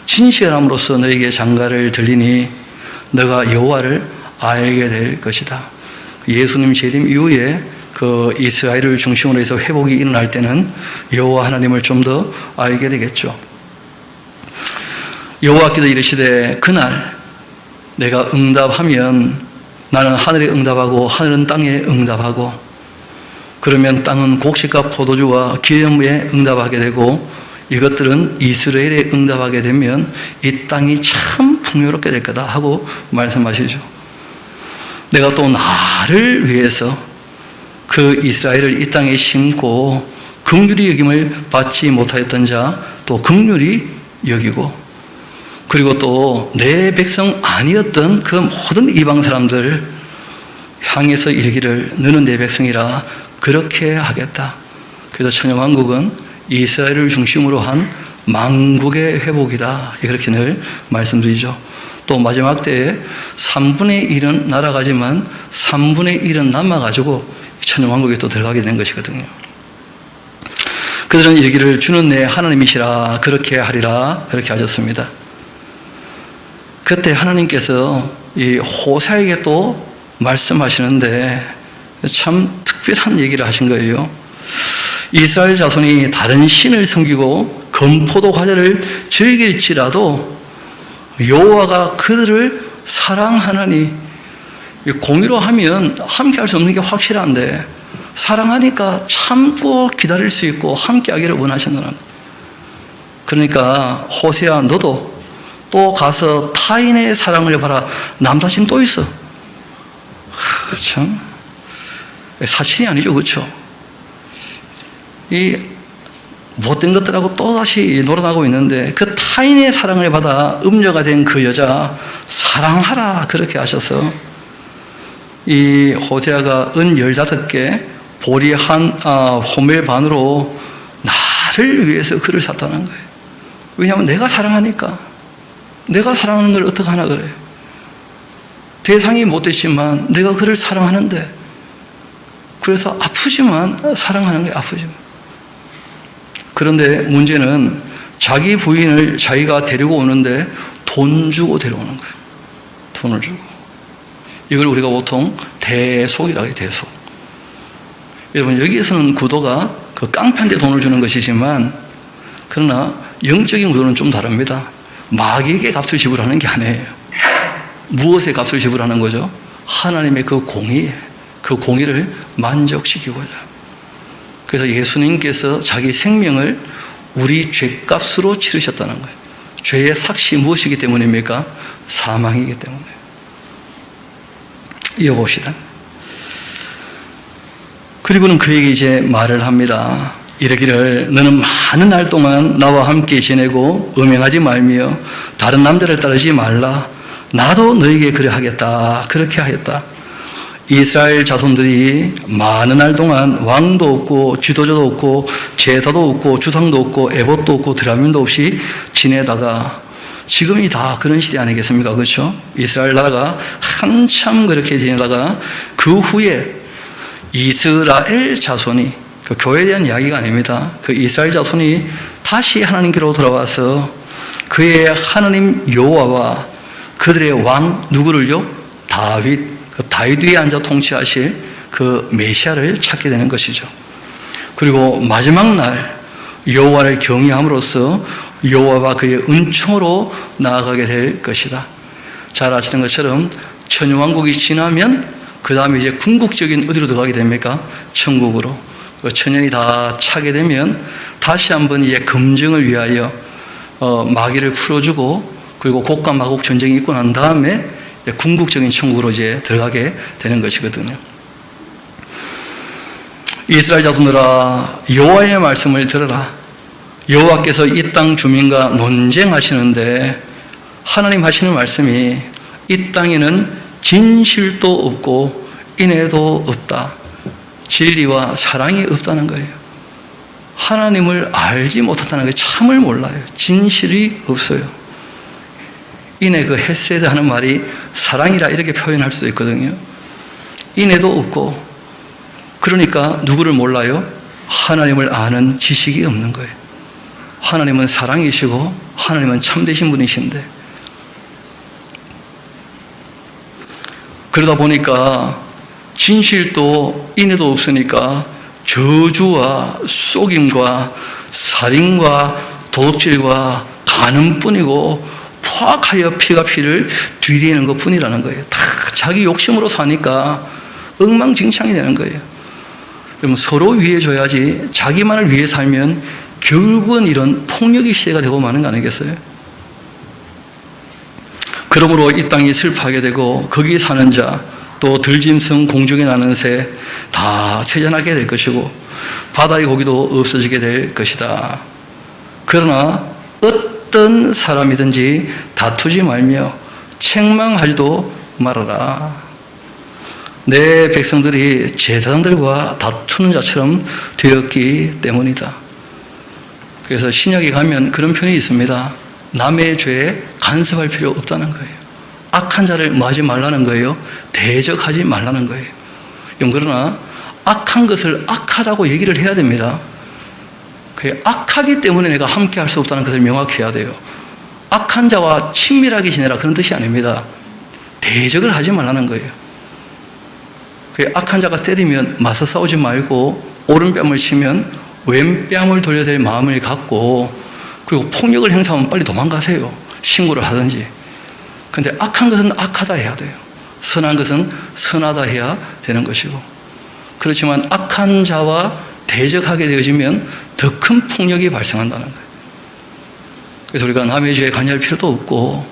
Speaker 1: 진실함으로써 너에게 장가를 들리니 너가 여호와를 알게 될 것이다. 예수님 재림 이후에 그 이스라엘을 중심으로 해서 회복이 일어날 때는 여호와 하나님을 좀 더 알게 되겠죠. 여호와께서 이르시되 그날 내가 응답하면 나는 하늘에 응답하고 하늘은 땅에 응답하고 그러면 땅은 곡식과 포도주와 기름에 응답하게 되고 이것들은 이스라엘에 응답하게 되면 이 땅이 참 풍요롭게 될 거다 하고 말씀하시죠. 내가 또 나를 위해서 그 이스라엘을 이 땅에 심고 긍휼히 여김을 받지 못하였던 자 또 긍휼히 여기고 그리고 또 내 백성 아니었던 그 모든 이방 사람들 향해서 이르기를 너는 내 백성이라 그렇게 하겠다. 그래서 천년왕국은 이스라엘을 중심으로 한 만국의 회복이다. 그렇게 늘 말씀드리죠. 또 마지막 때에 3분의 1은 날아가지만 3분의 1은 남아가지고 천년왕국에 또 들어가게 된 것이거든요. 그들은 이르기를 주는 내 하나님이시라 그렇게 하리라 그렇게 하셨습니다. 그때 하나님께서 이 호세아에게 또 말씀하시는데 참 특별한 얘기를 하신 거예요. 이스라엘 자손이 다른 신을 섬기고 금포도 과자를 즐길지라도 여호와가 그들을 사랑하나니, 공의로 하면 함께 할 수 없는 게 확실한데 사랑하니까 참고 기다릴 수 있고 함께 하기를 원하신다는. 그러니까 호세아 너도 또 가서 타인의 사랑을 봐라. 남사친 또 있어. 참 사친이 아니죠, 그렇죠? 이 못된 것들하고 또다시 놀아나고 있는데 그 타인의 사랑을 받아 음녀가 된 그 여자 사랑하라 그렇게 하셔서 이 호세아가 은 15개 보리 한 호멜 반으로 나를 위해서 그를 샀다는 거예요. 왜냐하면 내가 사랑하니까. 내가 사랑하는 걸 어떻게 하나 그래. 대상이 못됐지만 내가 그를 사랑하는데, 그래서 아프지만 사랑하는 게 아프지만. 그런데 문제는 자기 부인을 자기가 데리고 오는데 돈 주고 데려오는 거예요. 돈을 주고. 이걸 우리가 보통 대속이라고 해요, 대속. 여러분, 여기에서는 구도가 그 깡패한테 돈을 주는 것이지만, 그러나 영적인 구도는 좀 다릅니다. 마귀에게 값을 지불하는 게 아니에요. 무엇에 값을 지불하는 거죠? 하나님의 그 공의, 그 공의를 만족시키고자. 그래서 예수님께서 자기 생명을 우리 죄값으로 치르셨다는 거예요. 죄의 삭시 무엇이기 때문입니까? 사망이기 때문에. 이어봅시다. 그리고는 그에게 이제 말을 합니다. 이르기를 너는 많은 날 동안 나와 함께 지내고 음행하지 말며 다른 남자를 따르지 말라. 나도 너에게 그래 하겠다. 그렇게 하였다. 이스라엘 자손들이 많은 날 동안 왕도 없고 지도자도 없고 제사도 없고 주상도 없고 에봇도 없고 드라민도 없이 지내다가, 지금이 다 그런 시대 아니겠습니까? 그렇죠? 이스라엘 나라가 한참 그렇게 지내다가 그 후에 이스라엘 자손이, 그 교회에 대한 이야기가 아닙니다. 그 이스라엘 자손이 다시 하나님께로 돌아와서 그의 하나님 여호와와 그들의 왕 누구를요? 다윗, 그 다윗 위에 앉아 통치하실 그 메시아를 찾게 되는 것이죠. 그리고 마지막 날 여호와를 경외함으로써 여호와와 그의 은총으로 나아가게 될 것이다. 잘 아시는 것처럼 천년왕국이 지나면 그 다음에 이제 궁극적인 어디로 들어가게 됩니까? 천국으로. 천년이 다 차게 되면 다시 한번 이제 검증을 위하여 마귀를 풀어주고, 그리고 곡과 마곡 전쟁이 있고 난 다음에 궁극적인 천국으로 이제 들어가게 되는 것이거든요. 이스라엘 자손들아, 여호와의 말씀을 들으라. 여호와께서 이 땅 주민과 논쟁하시는데, 하나님 하시는 말씀이 이 땅에는 진실도 없고 인애도 없다. 진리와 사랑이 없다는 거예요. 하나님을 알지 못한다는 거예요. 참을 몰라요. 진실이 없어요. 인애, 그 헤세드 하는 말이 사랑이라 이렇게 표현할 수도 있거든요. 인애도 없고, 그러니까 누구를 몰라요? 하나님을 아는 지식이 없는 거예요. 하나님은 사랑이시고 하나님은 참되신 분이신데, 그러다 보니까 진실도 인애도 없으니까 저주와 속임과 살인과 도둑질과 간음뿐이고 포악하여 피가 피를 뒤대는 것뿐이라는 거예요. 다 자기 욕심으로 사니까 엉망진창이 되는 거예요. 그러면 서로 위해줘야지 자기만을 위해 살면 결국은 이런 폭력의 시대가 되고 마는 거 아니겠어요? 그러므로 이 땅이 슬퍼하게 되고 거기 사는 자, 또 들짐승, 공중에 나는 새 다 쇠잔하게 될 것이고 바다의 고기도 없어지게 될 것이다. 그러나 어떤 사람이든지 다투지 말며 책망하지도 말아라. 내 백성들이 제사장들과 다투는 자처럼 되었기 때문이다. 그래서 신약에 가면 그런 편이 있습니다. 남의 죄에 간섭할 필요 없다는 거예요. 악한 자를 뭐하지 말라는 거예요? 대적하지 말라는 거예요. 그러나 악한 것을 악하다고 얘기를 해야 됩니다. 그게 악하기 때문에 내가 함께 할 수 없다는 것을 명확히 해야 돼요. 악한 자와 친밀하게 지내라 그런 뜻이 아닙니다. 대적을 하지 말라는 거예요. 그게 악한 자가 때리면 맞서 싸우지 말고 오른뺨을 치면 왼뺨을 돌려댈 마음을 갖고 그리고 폭력을 행사하면 빨리 도망가세요. 신고를 하든지. 그런데 악한 것은 악하다 해야 돼요. 선한 것은 선하다 해야 되는 것이고. 그렇지만 악한 자와 대적하게 되어지면 더 큰 폭력이 발생한다는 거예요. 그래서 우리가 남의 죄에 관여할 필요도 없고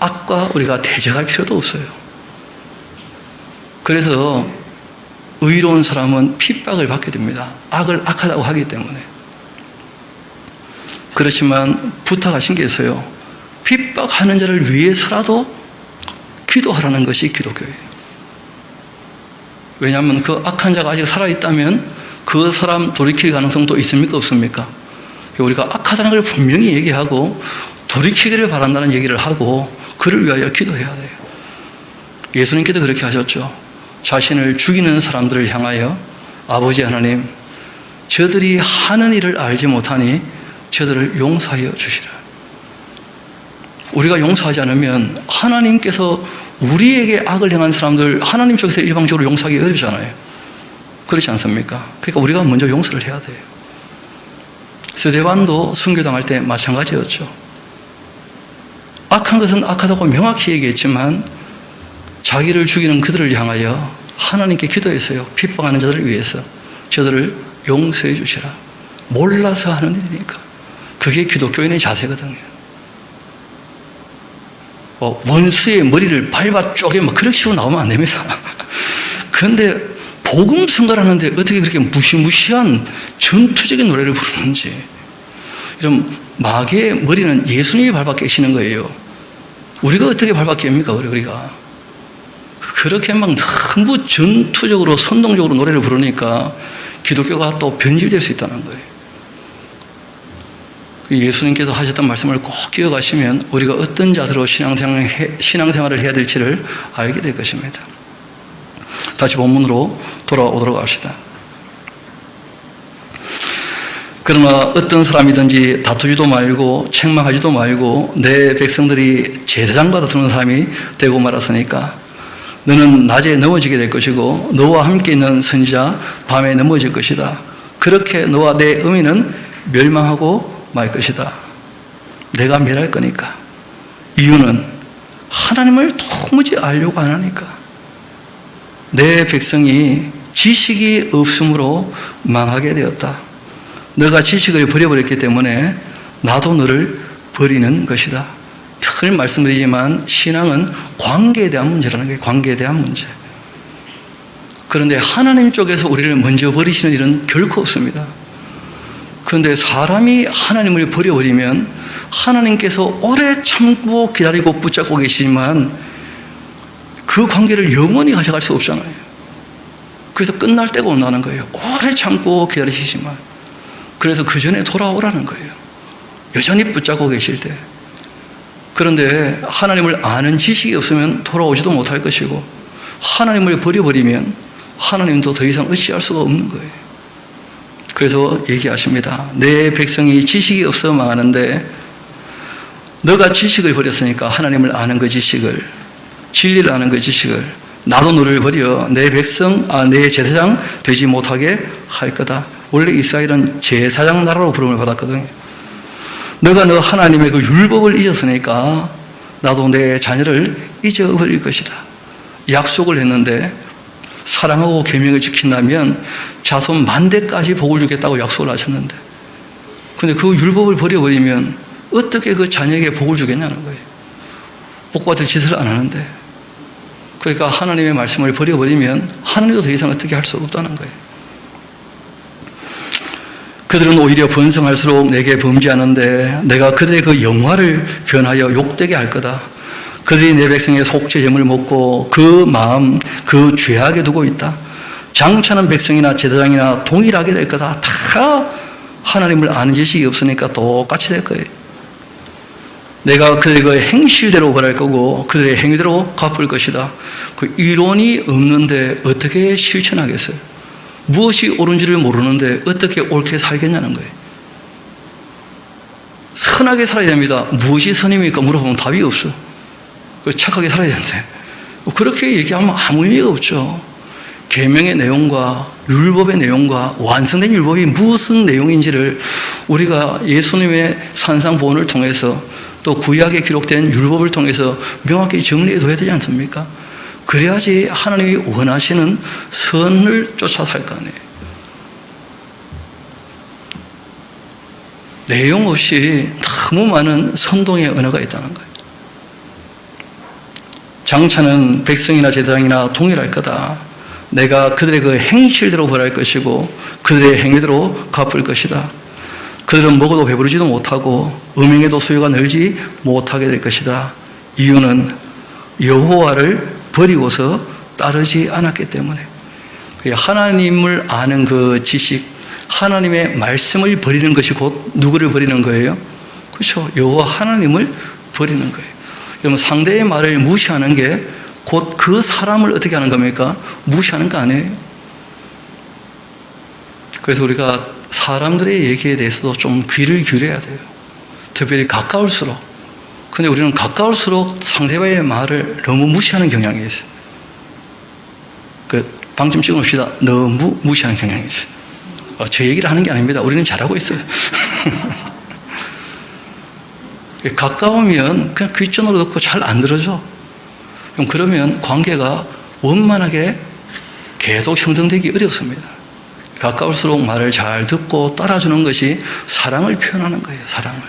Speaker 1: 악과 우리가 대적할 필요도 없어요. 그래서 의로운 사람은 핍박을 받게 됩니다. 악을 악하다고 하기 때문에. 그렇지만 부탁하신 게 있어요. 핍박하는 자를 위해서라도 기도하라는 것이 기독교예요. 왜냐하면 그 악한 자가 아직 살아있다면 그 사람 돌이킬 가능성도 있습니까? 없습니까? 우리가 악하다는 걸 분명히 얘기하고 돌이키기를 바란다는 얘기를 하고 그를 위하여 기도해야 돼요. 예수님께도 그렇게 하셨죠. 자신을 죽이는 사람들을 향하여 아버지 하나님, 저들이 하는 일을 알지 못하니 저들을 용서하여 주시라. 우리가 용서하지 않으면 하나님께서 우리에게 악을 행한 사람들 하나님 쪽에서 일방적으로 용서하기 어렵잖아요. 그렇지 않습니까? 그러니까 우리가 먼저 용서를 해야 돼요. 스데반도 순교당할 때 마찬가지였죠. 악한 것은 악하다고 명확히 얘기했지만 자기를 죽이는 그들을 향하여 하나님께 기도했어요. 핍박하는 자들을 위해서 저들을 용서해 주시라. 몰라서 하는 일이니까. 그게 기독교인의 자세거든요. 원수의 머리를 밟아 쪼개 그렇게 식으로 나오면 안 됩니다. 그런데 복음 선거하는데 어떻게 그렇게 무시무시한 전투적인 노래를 부르는지. 이런 마귀의 머리는 예수님이 밟아 깨시는 거예요. 우리가 어떻게 밟아 깹니까? 우리가 그렇게 막 너무 전투적으로 선동적으로 노래를 부르니까 기독교가 또 변질될 수 있다는 거예요. 예수님께서 하셨던 말씀을 꼭 기억하시면 우리가 어떤 자세로 신앙생활을 해야 될지를 알게 될 것입니다. 다시 본문으로 돌아오도록 합시다. 그러나 어떤 사람이든지 다투지도 말고 책망하지도 말고 내 백성들이 제사장받아 두는 사람이 되고 말았으니까 너는 낮에 넘어지게 될 것이고 너와 함께 있는 선지자 밤에 넘어질 것이다. 그렇게 너와 내 어미는 멸망하고 말 것이다. 내가 멸할 거니까. 이유는 하나님을 도무지 알려고 안 하니까. 내 백성이 지식이 없으므로 망하게 되었다. 너가 지식을 버려버렸기 때문에 나도 너를 버리는 것이다. 늘 말씀드리지만 신앙은 관계에 대한 문제라는 거예요. 관계에 대한 문제. 그런데 하나님 쪽에서 우리를 먼저 버리시는 일은 결코 없습니다. 그런데 사람이 하나님을 버려버리면 하나님께서 오래 참고 기다리고 붙잡고 계시지만 그 관계를 영원히 가져갈 수 없잖아요. 그래서 끝날 때가 온다는 거예요. 오래 참고 기다리시지만. 그래서 그 전에 돌아오라는 거예요. 여전히 붙잡고 계실 때. 그런데 하나님을 아는 지식이 없으면 돌아오지도 못할 것이고 하나님을 버려버리면 하나님도 더 이상 어찌할 수가 없는 거예요. 그래서 얘기하십니다. 내 백성이 지식이 없어 망하는데 너가 지식을 버렸으니까 하나님을 아는 그 지식을, 진리를 아는 그 지식을 나도 너를 버려 내 백성, 내 제사장 되지 못하게 할 거다. 원래 이스라엘은 제사장 나라로 부름을 받았거든요. 너가 너 하나님의 그 율법을 잊었으니까 나도 내 자녀를 잊어버릴 것이다. 약속을 했는데 사랑하고 계명을 지킨다면 자손 만대까지 복을 주겠다고 약속을 하셨는데 근데 그 율법을 버려버리면 어떻게 그 자녀에게 복을 주겠냐는 거예요. 복받을 짓을 안 하는데. 그러니까 하나님의 말씀을 버려버리면 하나님도 더 이상 어떻게 할 수 없다는 거예요. 그들은 오히려 번성할수록 내게 범죄하는데 내가 그들의 그 영화를 변하여 욕되게 할 거다. 그들이 내 백성의 속죄제물 먹고 그 마음, 그 죄악에 두고 있다. 장차는 백성이나 제사장이나 동일하게 될 거다. 다 하나님을 아는 지식이 없으니까 똑같이 될 거예요. 내가 그들의 그 행실대로 벌할 거고 그들의 행위대로 갚을 것이다. 그 이론이 없는데 어떻게 실천하겠어요? 무엇이 옳은지를 모르는데 어떻게 옳게 살겠냐는 거예요. 선하게 살아야 됩니다. 무엇이 선입니까? 물어보면 답이 없어. 착하게 살아야 되는데 그렇게 얘기하면 아무 의미가 없죠. 계명의 내용과 율법의 내용과 완성된 율법이 무슨 내용인지를 우리가 예수님의 산상보훈을 통해서 또 구약에 기록된 율법을 통해서 명확히 정리해둬야 되지 않습니까? 그래야지 하나님이 원하시는 선을 쫓아 살 거 아니에요. 내용 없이 너무 많은 선동의 언어가 있다는 거예요. 장차는 백성이나 제사장이나 동일할 거다. 내가 그들의 그 행실대로 벌할 것이고 그들의 행위대로 갚을 것이다. 그들은 먹어도 배부르지도 못하고 음행에도 수요가 늘지 못하게 될 것이다. 이유는 여호와를 버리고서 따르지 않았기 때문에. 하나님을 아는 그 지식, 하나님의 말씀을 버리는 것이 곧 누구를 버리는 거예요? 그렇죠. 여호와 하나님을 버리는 거예요. 그러면 상대의 말을 무시하는 게 곧 그 사람을 어떻게 하는 겁니까? 무시하는 거 아니에요. 그래서 우리가 사람들의 얘기에 대해서도 좀 귀를 기울여야 돼요. 특별히 가까울수록. 근데 우리는 가까울수록 상대방의 말을 너무 무시하는 경향이 있어요. 방 좀 찍어놓읍시다. 너무 무시하는 경향이 있어요. 저 얘기를 하는 게 아닙니다. 우리는 잘하고 있어요. 가까우면 그냥 귓전으로 넣고 잘 안 들어줘. 그러면 관계가 원만하게 계속 형성되기 어렵습니다. 가까울수록 말을 잘 듣고 따라주는 것이 사랑을 표현하는 거예요. 사랑을.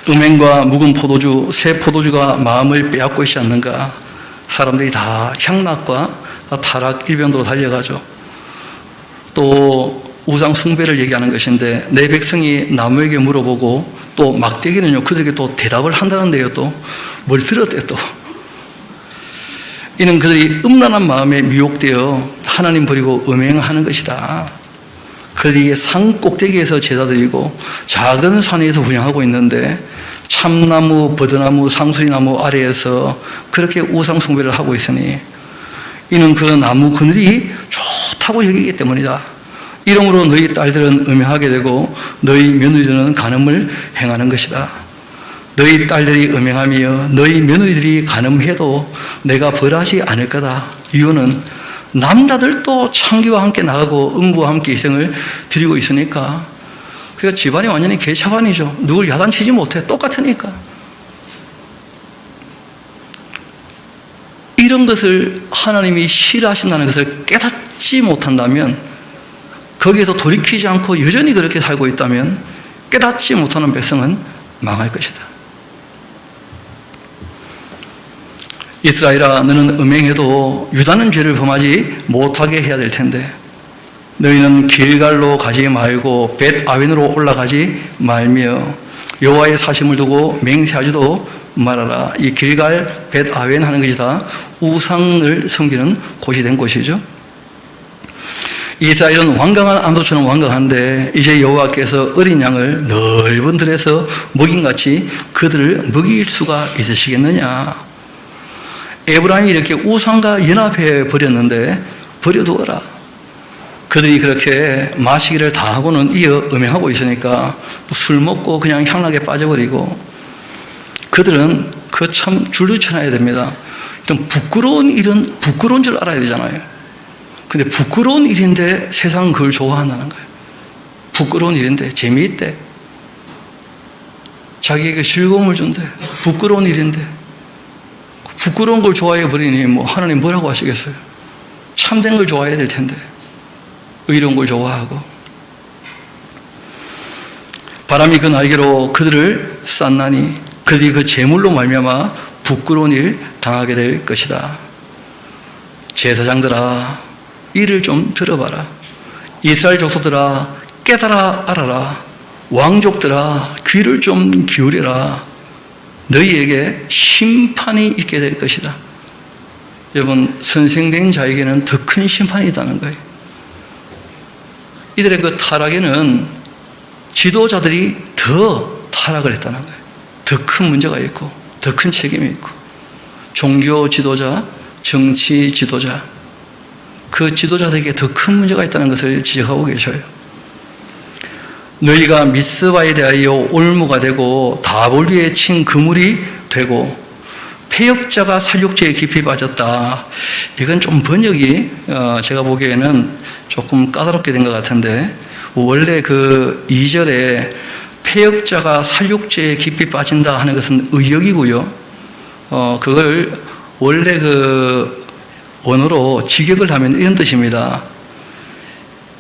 Speaker 1: 음행과 묵은 포도주, 새 포도주가 마음을 빼앗고 있지 않는가? 사람들이 다 향락과 타락 일변도로 달려가죠. 또 우상 숭배를 얘기하는 것인데 내 백성이 나무에게 물어보고 또 막대기는요 그들에게 또 대답을 한다는데요. 또 뭘 들었대요. 또 이는 그들이 음란한 마음에 미혹되어 하나님 버리고 음행하는 것이다. 그들이 산 꼭대기에서 제사 드리고 작은 산에서 분향하고 있는데 참나무, 버드나무, 상수리나무 아래에서 그렇게 우상 숭배를 하고 있으니 이는 그 나무 그늘이 좋다고 여기기 때문이다. 이러므로 너희 딸들은 음행하게 되고 너희 며느리들은 간음을 행하는 것이다. 너희 딸들이 음행하며 너희 며느리들이 간음해도 내가 벌하지 않을 거다. 이유는 남자들도 창기와 함께 나가고 음부와 함께 희생을 드리고 있으니까. 그러니까 집안이 완전히 개차반이죠. 누굴 야단치지 못해. 똑같으니까. 이런 것을 하나님이 싫어하신다는 것을 깨닫지 못한다면, 거기에서 돌이키지 않고 여전히 그렇게 살고 있다면 깨닫지 못하는 백성은 망할 것이다. 이스라엘아, 너는 음행해도 유다는 죄를 범하지 못하게 해야 될 텐데 너희는 길갈로 가지 말고 벳 아웬으로 올라가지 말며 여호와의 사심을 두고 맹세하지도 말하라. 이 길갈 벳 아웬 하는 것이 다 우상을 섬기는 곳이 된 곳이죠. 이스라엘은 완강한 안도처럼 완강한데 이제 여호와께서 어린 양을 넓은 들에서 먹인같이 그들을 먹일 수가 있으시겠느냐. 에브라임이 이렇게 우상과 연합해 버렸는데 버려두어라. 그들이 그렇게 마시기를 다 하고는 이어 음행하고 있으니까 술 먹고 그냥 향락에 빠져버리고, 그들은 그 참 줄을 쳐놔야 됩니다. 좀 부끄러운 일은 부끄러운 줄 알아야 되잖아요. 근데 부끄러운 일인데 세상은 그걸 좋아한다는 거예요. 부끄러운 일인데 재미있대. 자기에게 즐거움을 준대. 부끄러운 일인데. 부끄러운 걸 좋아해 버리니 뭐 하나님 뭐라고 하시겠어요? 참된 걸 좋아해야 될 텐데. 의로운 걸 좋아하고. 바람이 그 날개로 그들을 쌌나니 그들이 그 재물로 말미암아 부끄러운 일 당하게 될 것이다. 제사장들아, 이를 좀 들어봐라. 이스라엘 족속들아, 깨달아 알아라. 왕족들아, 귀를 좀 기울여라. 너희에게 심판이 있게 될 것이다. 여러분, 선생된 자에게는 더 큰 심판이 있다는 거예요. 이들의 그 타락에는 지도자들이 더 하락을 했다는 거예요. 더 큰 문제가 있고 더 큰 책임이 있고 종교 지도자, 정치 지도자, 그 지도자들에게 더 큰 문제가 있다는 것을 지적하고 계셔요. 너희가 미스바에 대하여 올무가 되고 다볼 위에 친 그물이 되고 패역자가 살육죄에 깊이 빠졌다. 이건 좀 번역이 제가 보기에는 조금 까다롭게 된 것 같은데, 원래 그 2절에 패역자가 살육죄에 깊이 빠진다 하는 것은 의역이고요. 그걸 원래 그 원어로 직역을 하면 이런 뜻입니다.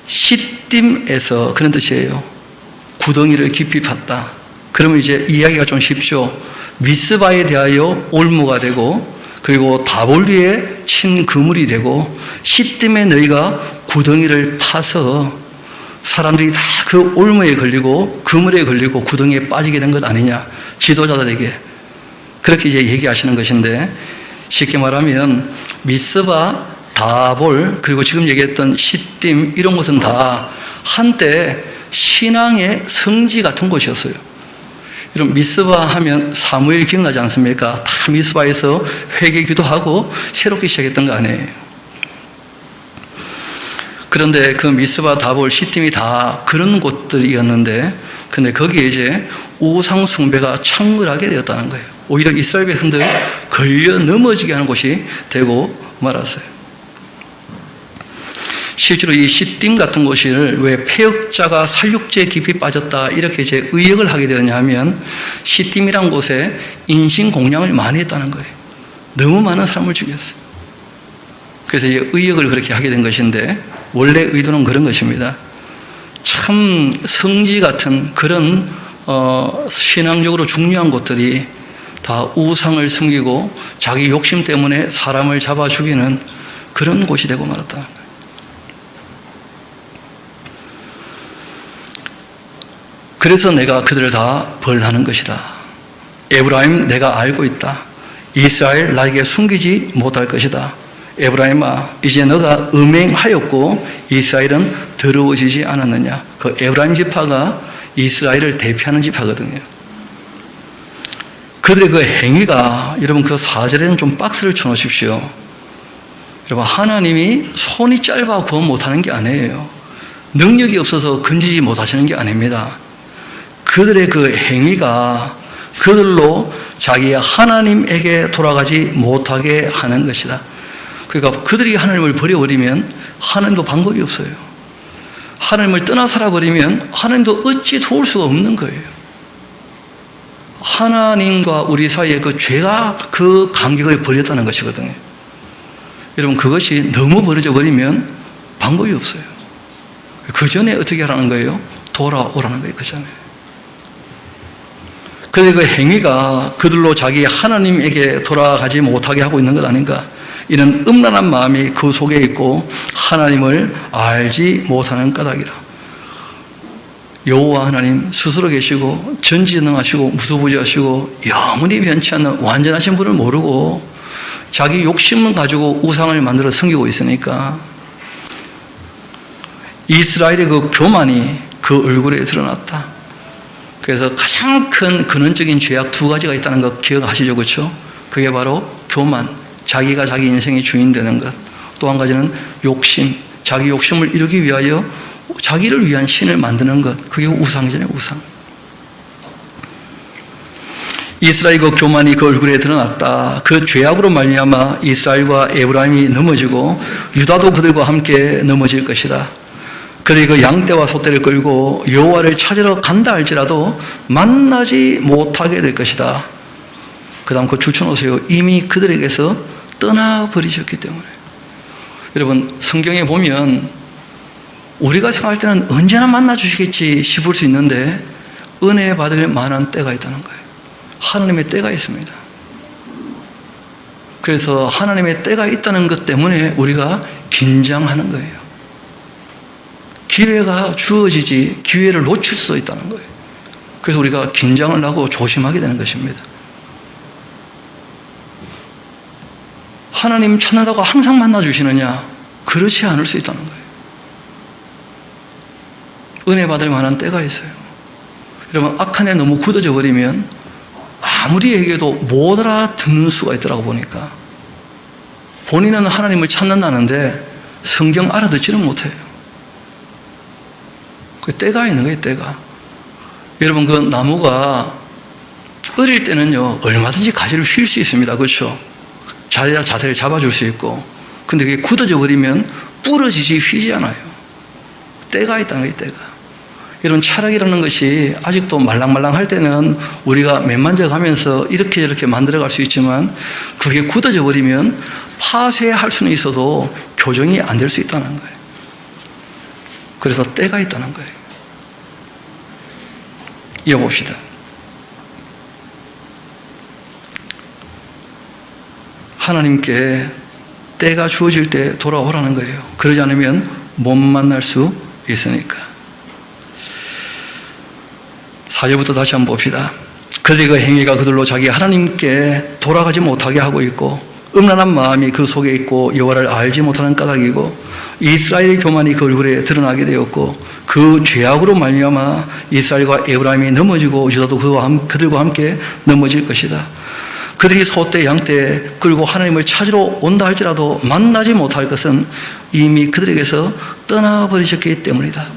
Speaker 1: 시딤에서, 그런 뜻이에요. 구덩이를 깊이 팠다. 그러면 이제 이야기가 좀 쉽죠. 미스바에 대하여 올무가 되고, 그리고 다볼 위에 친 그물이 되고, 시딤에 너희가 구덩이를 파서 사람들이 다 그 올무에 걸리고 그물에 걸리고 구덩이에 빠지게 된 것 아니냐, 지도자들에게 그렇게 이제 얘기하시는 것인데, 쉽게 말하면 미스바, 다볼, 그리고 지금 얘기했던 시딤, 이런 것은 다 한때 신앙의 성지 같은 곳이었어요. 이런 미스바 하면 사무엘 기억나지 않습니까? 다 미스바에서 회개 기도하고 새롭게 시작했던 거 아니에요. 그런데 그 미스바, 다볼, 시딤이 다 그런 곳들이었는데, 근데 거기에 이제 우상 숭배가 창궐하게 되었다는 거예요. 오히려 이스라엘 백성들 걸려 넘어지게 하는 곳이 되고 말았어요. 실제로 이 시딤 같은 곳을 왜 패역자가 살육죄에 깊이 빠졌다 이렇게 이제 의역을 하게 되었냐 하면, 시딤이란 곳에 인신공양을 많이 했다는 거예요. 너무 많은 사람을 죽였어요. 그래서 이제 의역을 그렇게 하게 된 것인데, 원래 의도는 그런 것입니다. 참 성지 같은 그런 신앙적으로 중요한 곳들이 다 우상을 섬기고 자기 욕심 때문에 사람을 잡아 죽이는 그런 곳이 되고 말았다는 거예요. 그래서 내가 그들을 다 벌하는 것이다. 에브라임, 내가 알고 있다. 이스라엘, 나에게 숨기지 못할 것이다. 에브라임아, 이제 너가 음행하였고 이스라엘은 더러워지지 않았느냐. 그 에브라임 지파가 이스라엘을 대표하는 지파거든요. 그들의 그 행위가, 여러분 그 4절에는 좀 박스를 쳐놓으십시오. 여러분, 하나님이 손이 짧아 구원 못하는 게 아니에요. 능력이 없어서 건지지 못하시는 게 아닙니다. 그들의 그 행위가 그들로 자기의 하나님에게 돌아가지 못하게 하는 것이다. 그러니까 그들이 하나님을 버려버리면 하나님도 방법이 없어요. 하나님을 떠나 살아버리면 하나님도 어찌 도울 수가 없는 거예요. 하나님과 우리 사이에 그 죄가 그 간격을 버렸다는 것이거든요. 여러분, 그것이 너무 벌어져 버리면 방법이 없어요. 그 전에 어떻게 하라는 거예요? 돌아오라는 거예요. 그 전에. 그런데 그 행위가 그들로 자기 하나님에게 돌아가지 못하게 하고 있는 것 아닌가? 이는 음란한 마음이 그 속에 있고 하나님을 알지 못하는 까닭이라. 여호와 하나님 스스로 계시고 전지전능하시고 무소부지하시고 영원히 변치 않는 완전하신 분을 모르고 자기 욕심을 가지고 우상을 만들어 섬기고 있으니까 이스라엘의 그 교만이 그 얼굴에 드러났다. 그래서 가장 큰 근원적인 죄악 2가지가 있다는 거 기억하시죠? 그렇죠? 그게 바로 교만, 자기가 자기 인생의 주인 되는 것. 또 한 가지는 욕심, 자기 욕심을 이루기 위하여 자기를 위한 신을 만드는 것. 그게 우상이잖아요. 우상. 이스라엘 그 교만이 그 얼굴에 드러났다. 그 죄악으로 말미암아 이스라엘과 에브라임이 넘어지고 유다도 그들과 함께 넘어질 것이다. 그리고 그 양떼와 소떼를 끌고 여호와를 찾으러 간다 할지라도 만나지 못하게 될 것이다. 그 다음 그 줄쳐놓으세요. 이미 그들에게서 떠나버리셨기 때문에. 여러분, 성경에 보면 우리가 생각할 때는 언제나 만나주시겠지 싶을 수 있는데 은혜 받을 만한 때가 있다는 거예요. 하나님의 때가 있습니다. 그래서 하나님의 때가 있다는 것 때문에 우리가 긴장하는 거예요. 기회가 주어지지 기회를 놓칠 수도 있다는 거예요. 그래서 우리가 긴장을 하고 조심하게 되는 것입니다. 하나님 찾는다고 항상 만나주시느냐? 그렇지 않을 수 있다는 거예요. 은혜 받을 만한 때가 있어요. 여러분, 악한 애 너무 굳어져 버리면 아무리 얘기해도 못 알아듣는 수가 있더라고 보니까. 본인은 하나님을 찾는다는데 성경 알아듣지는 못해요. 그 때가 있는 거예요, 때가. 여러분, 그 나무가 어릴 때는요, 얼마든지 가지를 휠 수 있습니다. 그렇죠? 자세를 잡아줄 수 있고. 근데 그게 굳어져 버리면 부러지지 휘지 않아요. 때가 있다는 거예요, 때가. 이런 철학이라는 것이 아직도 말랑말랑할 때는 우리가 맨만져가면서 이렇게 저렇게 만들어갈 수 있지만 그게 굳어져 버리면 파쇄할 수는 있어도 교정이 안 될 수 있다는 거예요. 그래서 때가 있다는 거예요. 이어봅시다. 하나님께 때가 주어질 때 돌아오라는 거예요. 그러지 않으면 못 만날 수 있으니까. 4절부터 다시 한번 봅시다. 그들의 그 행위가 그들로 자기 하나님께 돌아가지 못하게 하고 있고 음란한 마음이 그 속에 있고 여호와를 알지 못하는 까닭이고 이스라엘의 교만이 그 얼굴에 드러나게 되었고 그 죄악으로 말미암아 이스라엘과 에브라임이 넘어지고 유다도 그들과 함께 넘어질 것이다. 그들이 소떼 양떼 끌고 하나님을 찾으러 온다 할지라도 만나지 못할 것은 이미 그들에게서 떠나버리셨기 때문이다.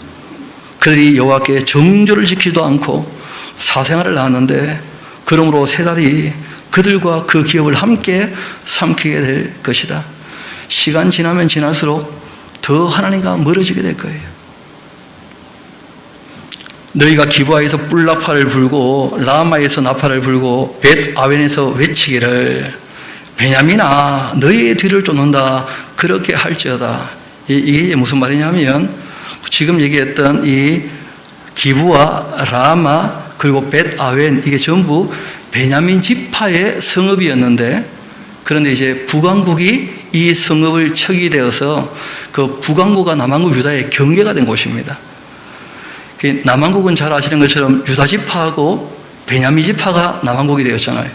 Speaker 1: 그들이 여호와께 정조를 지키지도 않고 사생활을 낳았는데 그러므로 세 달이 그들과 그 기업을 함께 삼키게 될 것이다. 시간 지나면 지날수록 더 하나님과 멀어지게 될 거예요. 너희가 기브아에서 뿔나파를 불고 라마에서 나파를 불고 벳아웬에서 외치기를 베냐민아 너희의 뒤를 쫓는다 그렇게 할지어다. 이게 무슨 말이냐면 지금 얘기했던 이 기브아, 라마 그리고 벳아웬 이게 전부 베냐민 지파의 성읍이었는데 그런데 이제 북왕국이 이 성읍을 척이 되어서 그 북왕국과 남왕국 유다의 경계가 된 곳입니다. 남왕국은 잘 아시는 것처럼 유다 지파하고 베냐민 지파가 남왕국이 되었잖아요.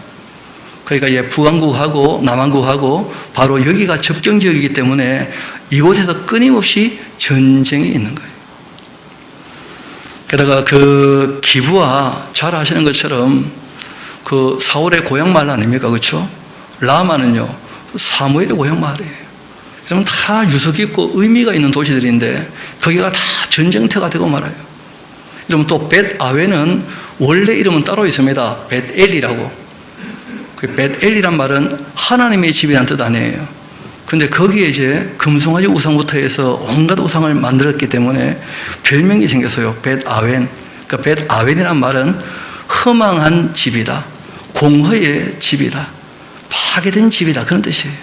Speaker 1: 그러니까 이제 북왕국하고 남왕국하고 바로 여기가 접경 지역이기 때문에 이곳에서 끊임없이 전쟁이 있는 거예요. 게다가 그 기브아 잘 아시는 것처럼 그 사울의 고향 마을 아닙니까? 그렇죠? 라마는요 사무엘의 고향 마을이에요. 여러분 다 유서 깊고 의미가 있는 도시들인데 거기가 다 전쟁터가 되고 말아요. 여러분 또 벳아웬은 원래 이름은 따로 있습니다. 벳엘이라고. 그 벳엘이란 말은 하나님의 집이라는 뜻 아니에요. 근데 거기에 이제 금송아지 우상부터 해서 온갖 우상을 만들었기 때문에 별명이 생겼어요. 벳아웬. 그러니까 벳아웬이란 말은 허망한 집이다. 공허의 집이다. 파괴된 집이다. 그런 뜻이에요.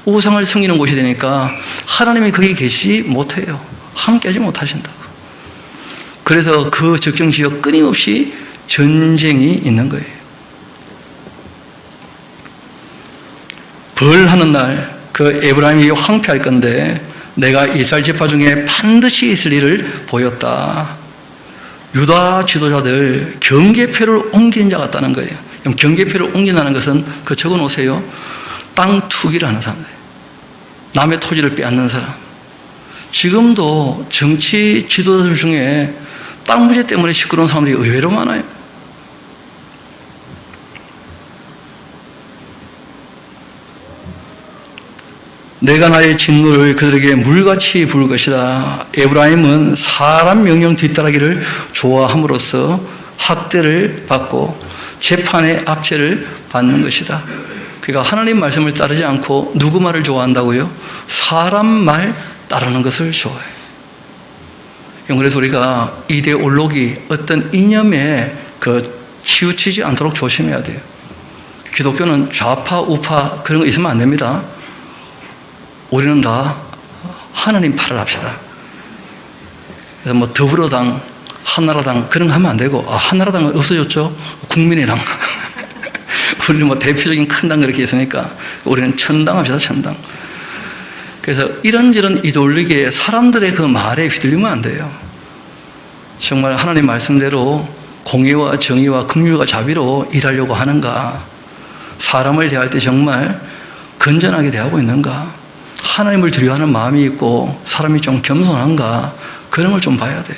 Speaker 1: 우상을 섬기는 곳이 되니까 하나님이 거기 계시지 못해요. 함께하지 못하신다고. 그래서 그 적정지역 끊임없이 전쟁이 있는 거예요. 벌하는 날 그 에브라임이 황폐할 건데 내가 이스라엘 지파 중에 반드시 있을 일을 보였다. 유다 지도자들 경계표를 옮긴 자 같다는 거예요. 그럼 경계표를 옮긴다는 것은 그 적어놓으세요. 땅 투기를 하는 사람들, 남의 토지를 빼앗는 사람. 지금도 정치 지도자들 중에 땅 문제 때문에 시끄러운 사람들이 의외로 많아요. 내가 나의 진노를 그들에게 물같이 부을 것이다. 에브라임은 사람 명령 뒤따르기를 좋아함으로써 학대를 받고 재판의 압제를 받는 것이다. 그러니까 하나님 말씀을 따르지 않고 누구 말을 좋아한다고요? 사람 말 따르는 것을 좋아해요. 그래서 우리가 이데올로기, 어떤 이념에 치우치지 않도록 조심해야 돼요. 기독교는 좌파, 우파 그런 거 있으면 안 됩니다. 우리는 다 하나님 팔을 합시다. 그래서 뭐 더불어당, 한나라당 그런 거 하면 안 되고, 한나라당은 없어졌죠. 국민의당. 우리는 뭐 대표적인 큰 당 그렇게 있으니까 우리는 천당 합시다, 천당. 그래서 이런저런 이데올로기에 사람들의 그 말에 휘둘리면 안 돼요. 정말 하나님 말씀대로 공의와 정의와 긍휼과 자비로 일하려고 하는가? 사람을 대할 때 정말 건전하게 대하고 있는가? 하나님을 두려워하는 마음이 있고 사람이 좀 겸손한가? 그런 걸 좀 봐야 돼요.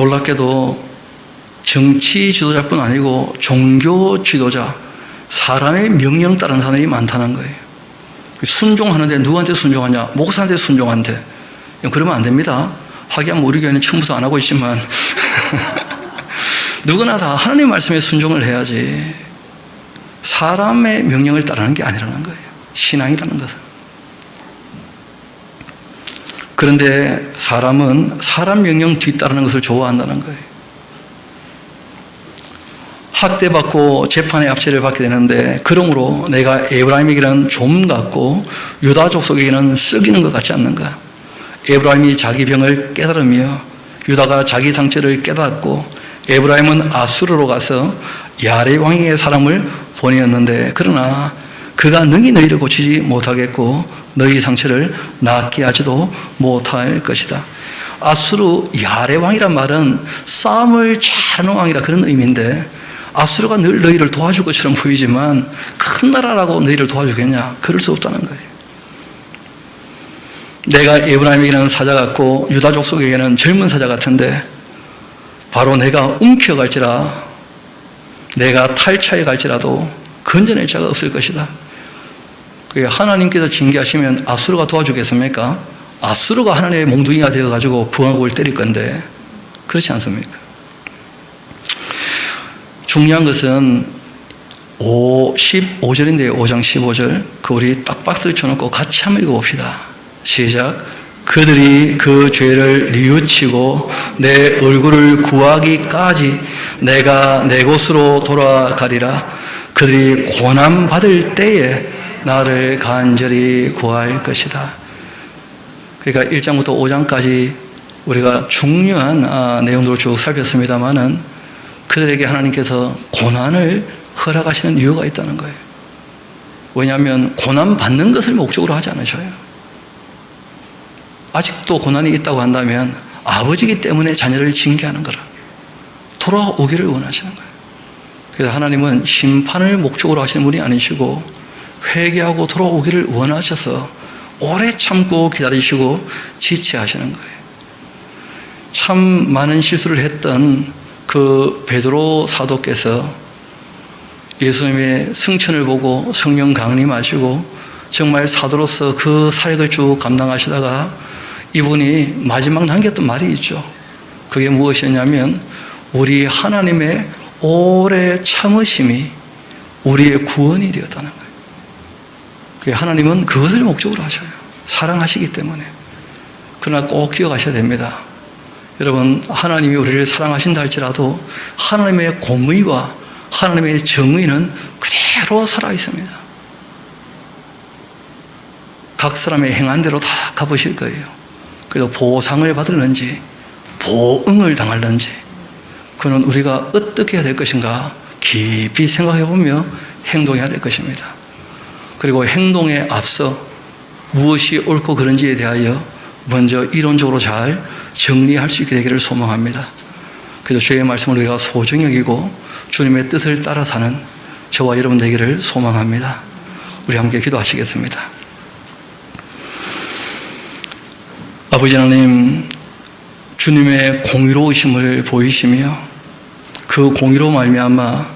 Speaker 1: 놀랍게도 정치 지도자뿐 아니고 종교 지도자, 사람의 명령 따르는 사람이 많다는 거예요. 순종하는데 누구한테 순종하냐? 목사한테 순종한대. 그러면 안 됩니다. 하기야 우리 교회는 처음부터 안 하고 있지만 누구나 다 하나님 말씀에 순종을 해야지 사람의 명령을 따르는 게 아니라는 거예요. 신앙이라는 것은. 그런데 사람은 사람 명령 뒤따르는 것을 좋아한다는 거예요. 학대받고 재판의 압제를 받게 되는데, 그러므로 내가 에브라임에게는 좀 같고 유다 족속에게는 썩이는 것 같지 않는가? 에브라임이 자기 병을 깨달으며 유다가 자기 상처를 깨닫고 에브라임은 아수르로 가서 야레 왕에게 사람을 보내었는데, 그러나 그가 능히 너희를 고치지 못하겠고 너희 상처를 낫게 하지도 못할 것이다. 아수르 야레 왕이란 말은 싸움을 잘하는 왕이라 그런 의미인데, 아수르가 늘 너희를 도와줄 것처럼 보이지만 큰 나라라고 너희를 도와주겠냐? 그럴 수 없다는 거예요. 내가 에브라임에게는 사자 같고 유다 족속에게는 젊은 사자 같은데, 바로 내가 움켜갈지라, 내가 탈취해 갈지라도 건져낼 자가 없을 것이다. 하나님께서 징계하시면 아수르가 도와주겠습니까? 아수르가 하나님의 몽둥이가 되어가지고 부하국을 때릴 건데, 그렇지 않습니까? 중요한 것은 15절인데요. 5장 15절. 그 우리 딱 박스를 쳐놓고 같이 한번 읽어봅시다. 시작. 그들이 그 죄를 뉘우치고 내 얼굴을 구하기까지 내가 내 곳으로 돌아가리라. 그들이 고난받을 때에 나를 간절히 구할 것이다. 그러니까 1장부터 5장까지 우리가 중요한 내용들을 쭉 살폈습니다만은, 그들에게 하나님께서 고난을 허락하시는 이유가 있다는 거예요. 왜냐하면 고난 받는 것을 목적으로 하지 않으셔요. 아직도 고난이 있다고 한다면 아버지이기 때문에 자녀를 징계하는 거라. 돌아오기를 원하시는 거예요. 그래서 하나님은 심판을 목적으로 하시는 분이 아니시고 회개하고 돌아오기를 원하셔서 오래 참고 기다리시고 지체하시는 거예요. 참 많은 실수를 했던 그 베드로 사도께서 예수님의 승천을 보고 성령 강림하시고 정말 사도로서 그 사역을 쭉 감당하시다가 이분이 마지막 남겼던 말이 있죠. 그게 무엇이었냐면, 우리 하나님의 오래 참으심이 우리의 구원이 되었다는 거예요. 하나님은 그것을 목적으로 하셔요. 사랑하시기 때문에. 그러나 꼭 기억하셔야 됩니다. 여러분, 하나님이 우리를 사랑하신다 할지라도 하나님의 공의와 하나님의 정의는 그대로 살아있습니다. 각 사람의 행한 대로 다 갚으실 거예요. 그래서 보상을 받을는지 보응을 당할는지, 그는 우리가 어떻게 해야 될 것인가 깊이 생각해 보며 행동해야 될 것입니다. 그리고 행동에 앞서 무엇이 옳고 그른지에 대하여 먼저 이론적으로 잘 정리할 수 있게 되기를 소망합니다. 그래서 주의 말씀을 우리가 소중히 여기고 주님의 뜻을 따라 사는 저와 여러분 되기를 소망합니다. 우리 함께 기도하시겠습니다. 아버지 하나님, 주님의 공의로우심을 보이시며 그 공의로 말미암아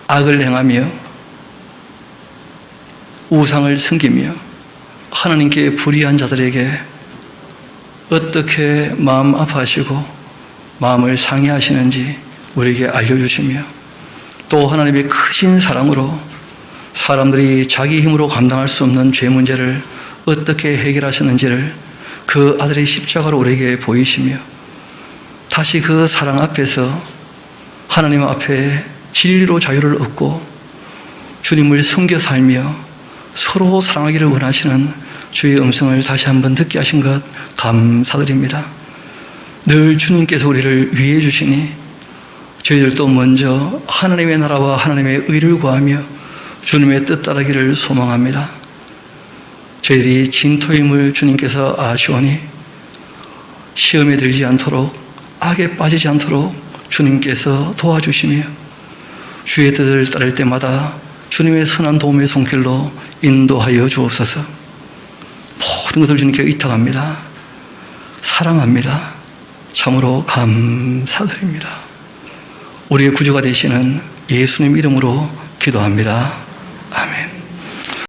Speaker 1: 악을 행하며 우상을 섬기며 하나님께 불의한 자들에게 어떻게 마음 아파하시고 마음을 상해하시는지 우리에게 알려주시며, 또 하나님의 크신 사랑으로 사람들이 자기 힘으로 감당할 수 없는 죄 문제를 어떻게 해결하셨는지를 그 아들의 십자가로 우리에게 보이시며, 다시 그 사랑 앞에서 하나님 앞에 진리로 자유를 얻고 주님을 섬겨 살며 서로 사랑하기를 원하시는 주의 음성을 다시 한번 듣게 하신 것 감사드립니다. 늘 주님께서 우리를 위해 주시니 저희들도 먼저 하나님의 나라와 하나님의 의를 구하며 주님의 뜻 따르기를 소망합니다. 저희들이 진토임을 주님께서 아시오니 시험에 들지 않도록, 악에 빠지지 않도록 주님께서 도와주시며 주의 뜻을 따를 때마다 주님의 선한 도움의 손길로 인도하여 주옵소서. 모든 것을 주님께 의탁합니다. 사랑합니다. 참으로 감사드립니다. 우리의 구주가 되시는 예수님 이름으로 기도합니다.